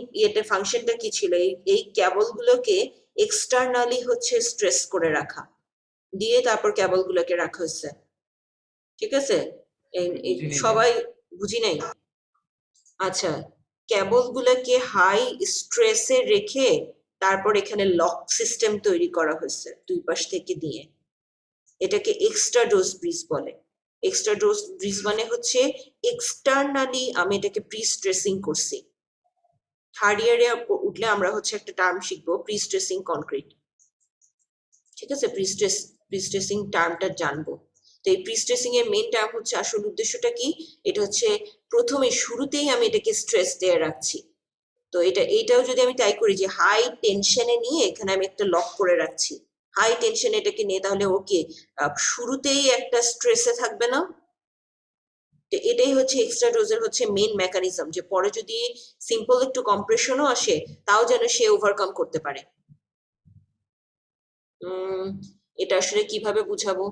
ফাংশনটা কি ছিল? এই ক্যাবল গুলোকে এক্সটার্নালি হচ্ছে স্ট্রেস করে রাখা, দিয়ে তারপর কেবল গুলোকে রাখা হয়েছে, ঠিক আছে? বুঝিনি ম্যাম। সবাই বুঝি নাই? আচ্ছা, কেবল গুলোকে হাই স্ট্রেসে রেখে তারপর এখানে লক সিস্টেম তৈরি করা হয়েছে দুই পাশ থেকে দিয়ে। এটাকে এক্সট্রা ডোজ ব্রিজ বলে। এক্সট্রা ডোজ ব্রিজ মানে হচ্ছে এক্সটার্নালি আমি এটাকে প্রি স্ট্রেসিং করছি। থার্ড ইয়ারে উঠলে আমরা হচ্ছে একটা টার্ম শিখবো প্রি স্ট্রেসিং কনক্রিট, ঠিক আছে? প্রি স্ট্রেসিং টার্মটা জানবো। তো এই প্রি স্ট্রেসিং এর মেইন টার্ম হচ্ছে আসল উদ্দেশ্যটা কি, এটা হচ্ছে প্রথমে শুরুতেই আমি এটাকে স্ট্রেস দিয়ে রাখছি। তো এটাও যদি আমি তাই করি যে হাই টেনশনে নিয়ে এখানে আমি একটা লক করে রাখছি, হাই টেনশন এটাকে নিয়ে, তাহলে ওকে শুরুতেই একটা স্ট্রেসে থাকবে না? তো এটাই হচ্ছে এক্সট্রা ডোজের হচ্ছে মেইন মেকানিজম, যে পরে যদি সিম্পল একটু কম্প্রেশনও আসে তাও যেন সে ওভারকাম করতে পারে। এটা আসলে কিভাবে বুঝাবো,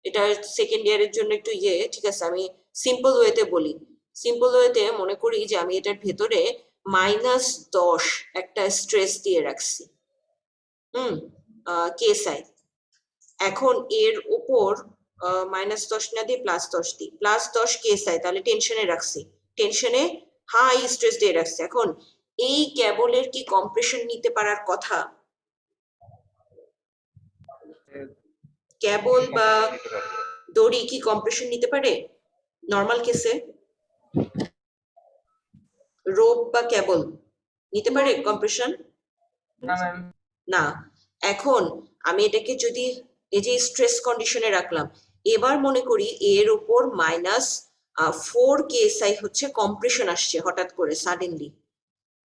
এটা সেকেন্ড ইয়ারের জন্য একটু ঠিক আছে, আমি সিম্পল ওয়েতে বলি। সিম্পল ওয়েতে মনে করি যে আমি এটার ভেতরে -10 একটা স্ট্রেস দিয়ে রাখছি, কেএসআই। এখন এর উপর -10 না দিয়ে +10 দিই, +10 কেএসআই, তাহলে টেনশনে রাখছি, টেনশনে হাই স্ট্রেস দিয়ে রাখছি। এখন এই কেবলের কি কম্প্রেশন নিতে পারার কথা? কেবল বা দড়ি কি কম্প্রেশন নিতে পারে নর্মাল কেসে? রোপ বা কেবল নিতে পারে কম্প্রেশন? না ম্যাম। না। এখন আমি এটাকে যদি এই যে স্ট্রেস কন্ডিশনে রাখলাম, এবার মনে করি এর উপর -4 কেএসআই হচ্ছে কম্প্রেশন আসছে হঠাৎ করে সাডেনলি।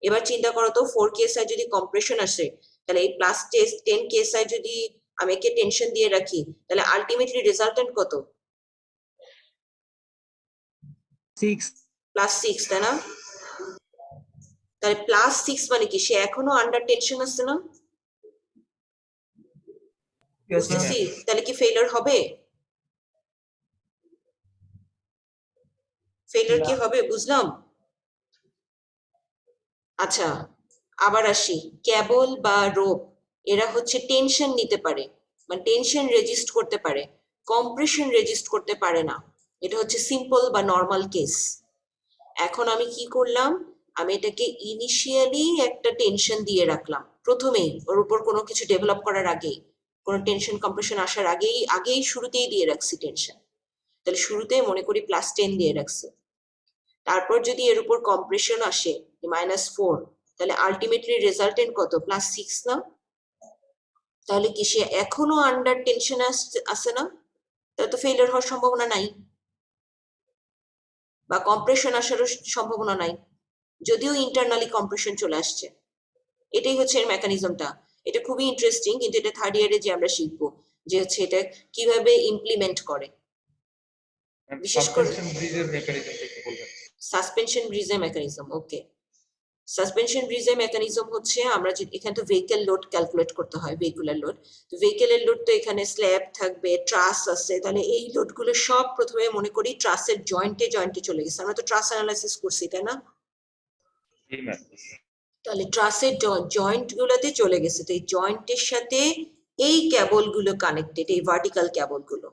এবার চিন্তা করো তো 4 কেএসআই যদি কম্প্রেশন আসে, তাহলে এই +10 কেএসআই যদি আমি একে টেনশন দিয়ে রাখি, তাহলে আলটিমেটলি রেজাল্টেন্ট কত? 6। +6, তাই না? তাহলে +6 মানে কি সে এখনো আন্ডার টেনশন আছে না? বুঝতেছি। তাহলে কি ফেলিওর হবে? ফেলিওর কি হবে বুঝলাম? আচ্ছা, আবার আসি, কেবল বা রোপ এরা হচ্ছে টেনশন নিতে পারে, মানে টেনশন রেজিস্ট করতে পারে, কম্প্রেশন রেজিস্ট করতে পারে না। এটা হচ্ছে সিম্পল বা নর্মাল কেস। এখন আমি কি করলাম, আমি এটাকে ইনিশিয়ালি একটা টেনশন দিয়ে রাখলাম প্রথমেই, ওর উপর কোনো কিছু ডেভেলপ করার আগেই, কোনো টেনশন কম্প্রেশন আসার আগেই শুরুতেই দিয়ে রাখছি টেনশন। তাহলে শুরুতেই মনে করি +10 দিয়ে রাখছি। তারপর যদি এর উপর কম্প্রেশন আসে -4, তাহলে আলটিমেটলি রেজাল্টেন্ট কত? +6 না? তাহলে কি সে এখনো আন্ডার টেনশন আসে না? তাহলে তো ফেলিওর হওয়ার সম্ভাবনা নাই, বা কম্প্রেশন আসারও সম্ভাবনা নাই, যদিও ইন্টারনালি কম্প্রেশন চলে আসছে। এটাই হচ্ছে এর মেকানিজমটা। এটা খুবই ইন্টারেস্টিং, কিন্তু এটা থার্ড ইয়ারে যে আমরা শিখবো যে হচ্ছে এটা কিভাবে ইমপ্লিমেন্ট করে। বিশেষ করে ব্রিজের মেকানিজমটা একটু বলবেন? সাসপেনশন ব্রিজের মেকানিজম, ওকে। সাসপেনশন ব্রিজের মেকানিজম হচ্ছে আমরা এখানে তো ভেহিকল লোড ক্যালকুলেট করতে হয়, ভেহিকুলার লোড। তো ভেহিকলের লোড তো এখানে স্ল্যাব থাকবে, ট্রাস আছে, তাহলে এই লোডগুলো সব প্রথমে মনে করি ট্রাসের জয়েন্টে চলে গেছে। আমরা তো ট্রাস অ্যানালাইসিস করছি, তাই না? তাহলে ট্রাসের জয়েন্ট গুলোতে চলে গেছে, তো এই জয়েন্টের সাথে এই কেবল গুলো কানেক্টেড, এই ভার্টিক্যাল কেবল গুলো,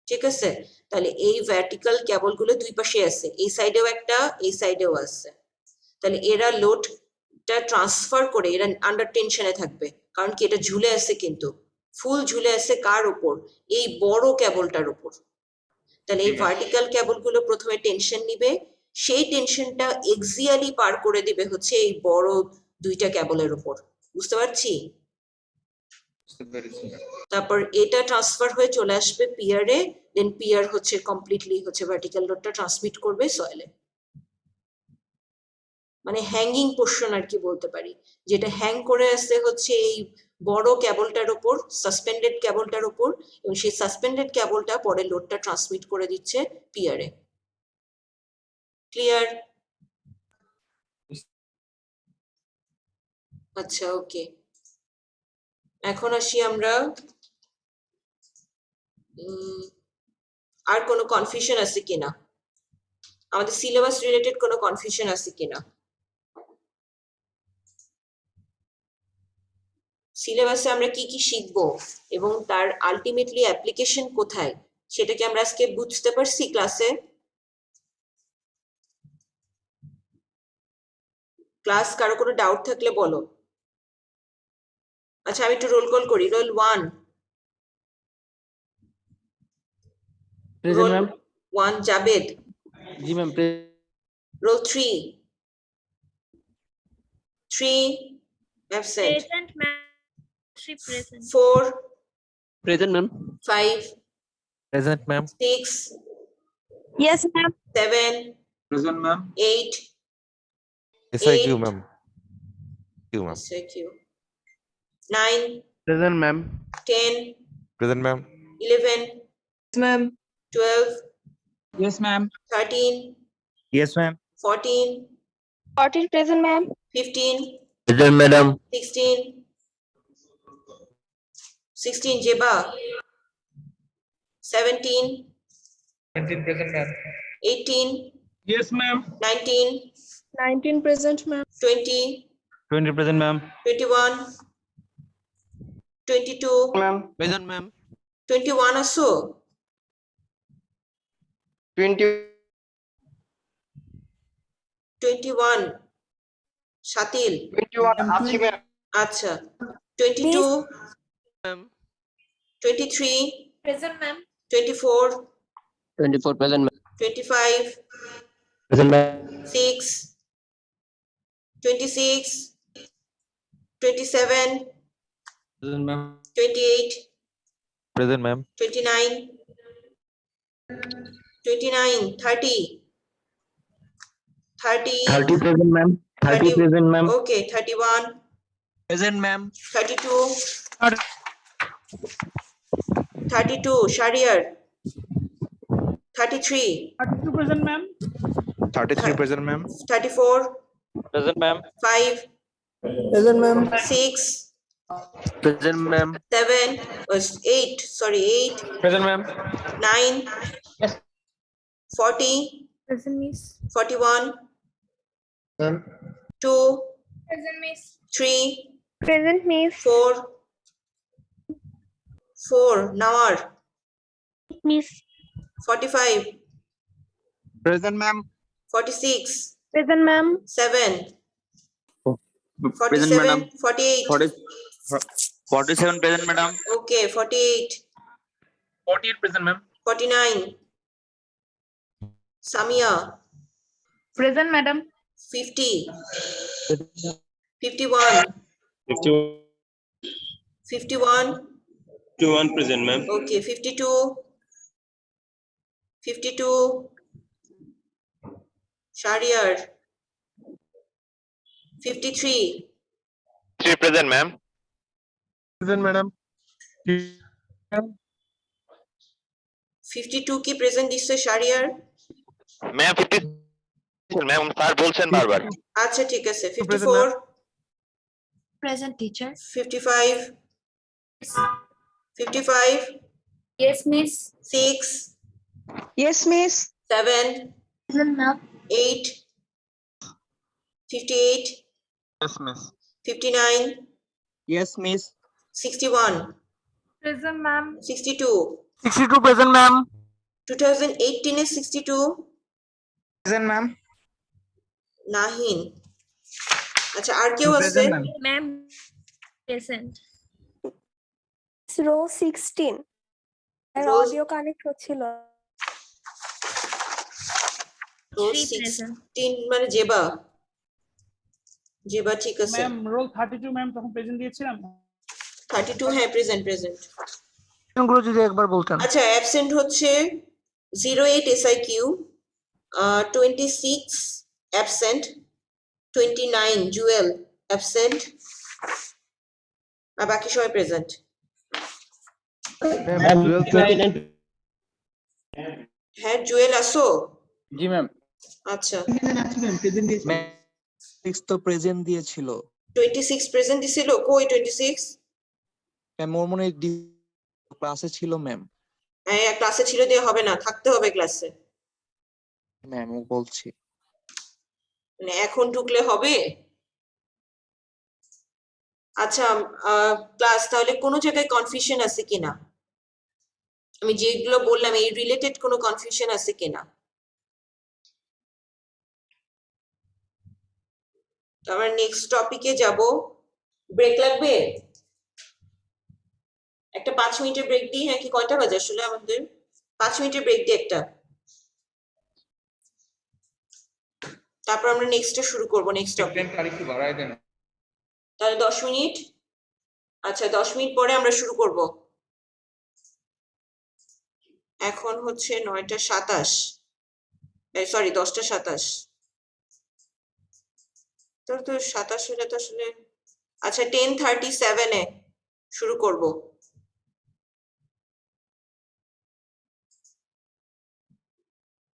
ঠিক আছে? তাহলে এই ভার্টিক্যাল কেবল গুলো দুই পাশে আছে, এই সাইডেও একটা, এই সাইডেও আছে। তাহলে এরা লোডটা ট্রান্সফার করে এরা আন্ডার টেনশনে থাকবে, কারণ কি এটা ঝুলে আছে, কিন্তু ফুল ঝুলে আছে কার উপর? এই বড় কেবলটার উপর। তাহলে এই ভার্টিক্যাল কেবল গুলো প্রথমে টেনশন নিবে, সেই টেনশনটা এক্সিয়ালি পার করে দিবে হচ্ছে এই বড় দুইটা কেবলের উপর। বুঝতে পারছি? তারপর এটা ট্রান্সফার হয়ে চলে আসবে পিয়ারে, দেন পিয়ার হচ্ছে কমপ্লিটলি হচ্ছে ভার্টিক্যাল লোডটা ট্রান্সমিট করবে সয়েলে। মানে হ্যাঙ্গিং পোর্শন আর কি বলতে পারি, যেটা হ্যাং করে আছে হচ্ছে এই বড় কেবলটার উপর, সাসপেন্ডেড কেবলটার উপর, এবং সেই সাসপেন্ডেড কেবলটা পরে লোডটা ট্রান্সমিট করে দিচ্ছে পিয়ারে। ক্লিয়ার? আচ্ছা, ওকে। এখন আসি আমরা, আর কোনো কনফিউশন আছে কিনা, আমাদের সিলেবাস রিলেটেড কোনো কনফিউশন আছে কিনা? সিলেবাসে আমরা কি কি শিখবো এবং তার আলটিমেটলি অ্যাপ্লিকেশন কোথায় সেটা কি আমরা আজকে বুঝতে পারছি ক্লাসে? ক্লাস কারো কোনো ডাউট থাকলে বলো। আচ্ছা আমি একটু রোল কল করি। Roll 1, present roll ma'am 1 Javed, জি ma'am roll 3 absent, Present, ma'am. Three present. 4 present ma'am 5 present ma'am 6 Yes, ma'am. 7 Present, ma'am. 8 SIQ 8 ma'am Q ma'am SIQ 9 present ma'am 10 present ma'am 11 ma'am 12 Yes, ma'am. 13 yes ma'am 14 14 present, ma'am. 15 present madam 16 Jeba, 17 19 present, ma'am. 18 Yes, ma'am. 19 19 present, ma'am. 20 20 present ma'am 21 22 ma'am present ma'am 21 আছো? 21 শাতিল, 21 আছি ma'am আচ্ছা 22 23 present ma'am 24 24 present ma'am 25 present ma'am 6 26 27 present ma'am 28 present ma'am 29 30 30 present ma'am 30 present ma'am okay 31 Present, ma'am. 32 Shariar 33 32 present, ma'am. 33 present ma'am 34 present ma'am 5 present ma'am 6 present ma'am 7 8 sorry 8 present ma'am 9 40 Present, miss. 41 Ma'am. 2 Present, miss. 3 Present, miss. 4 Nawar Miss. 45 present ma'am 46 Present, ma'am. 7 present madam 47 47 present madam okay 48 48 present, ma'am. 49 Samia Present, madam. 50 51 51 present ma'am okay 52 Shariar 53 present ma'am present madam 52 কি present দিচ্ছে Shariar? Ma'am 50 ma'am sir বলছেন বারবার আচ্ছা ঠিক আছে Present, 54 present teacher 55 55 yes miss 6 Yes, miss. 7 present ma'am 8 58 yes miss 59 Yes, miss. 61 Present, ma'am. 62 62 present ma'am 2018 এ 62 Present, ma'am. Nahin আচ্ছা আর কেউ আছে? Present, ma'am. Ma'am. Present. Row 16. Row- Audio connect হচ্ছিল। Row Three present. 16 মানে জেবা ঠিক আছে ম্যাম রোল 32 ম্যাম তখন present দিয়েছিলাম 32 হ্যাঁ প্রেজেন্ট গুলো যদি একবার বলতেন আচ্ছা অ্যাবসেন্ট হচ্ছে 08 SIQ 26 অ্যাবসেন্ট 29 জুয়েল অ্যাবসেন্ট আর বাকি সবাই প্রেজেন্ট হ্যাঁ জুয়েল আসো জি ম্যাম আচ্ছা সিক্স তো প্রেজেন্ট দিয়েছিল 26 প্রেজেন্ট দিছিল কই 26 ম্যাম ওর মনে ক্লাসে ছিল ম্যাম হ্যাঁ ক্লাসে ছিল দিয়ে হবে না থাকতে হবে ক্লাসে ম্যাম ও বলছি মানে এখন ঢুকলে হবে আচ্ছা ক্লাস তাহলে কোনো জায়গায় কনফিউশন আছে কিনা, আমি যেগুলো বললাম এই রিলেটেড কোনো কনফিউশন আছে কিনা? তো আমরা নেক্সট টপিকে যাব। ব্রেক লাগবে? একটা 5 মিনিটের ব্রেক দিই। হ্যাঁ, কি কয়টা বাজে আসলে আমাদের? 5 মিনিটের ব্রেক দিই একটা, তারপর আমরা নেক্সটটা শুরু করব। নেক্সট টপিক আরেকটু বাড়ায় দেন। তাহলে 10 মিনিট। আচ্ছা 10 মিনিট পরে আমরা শুরু করব। এখন হচ্ছে 9:27, সরি 10:27। তো 27 হলে তো আসলে আচ্ছা 10:37 এ শুরু করব।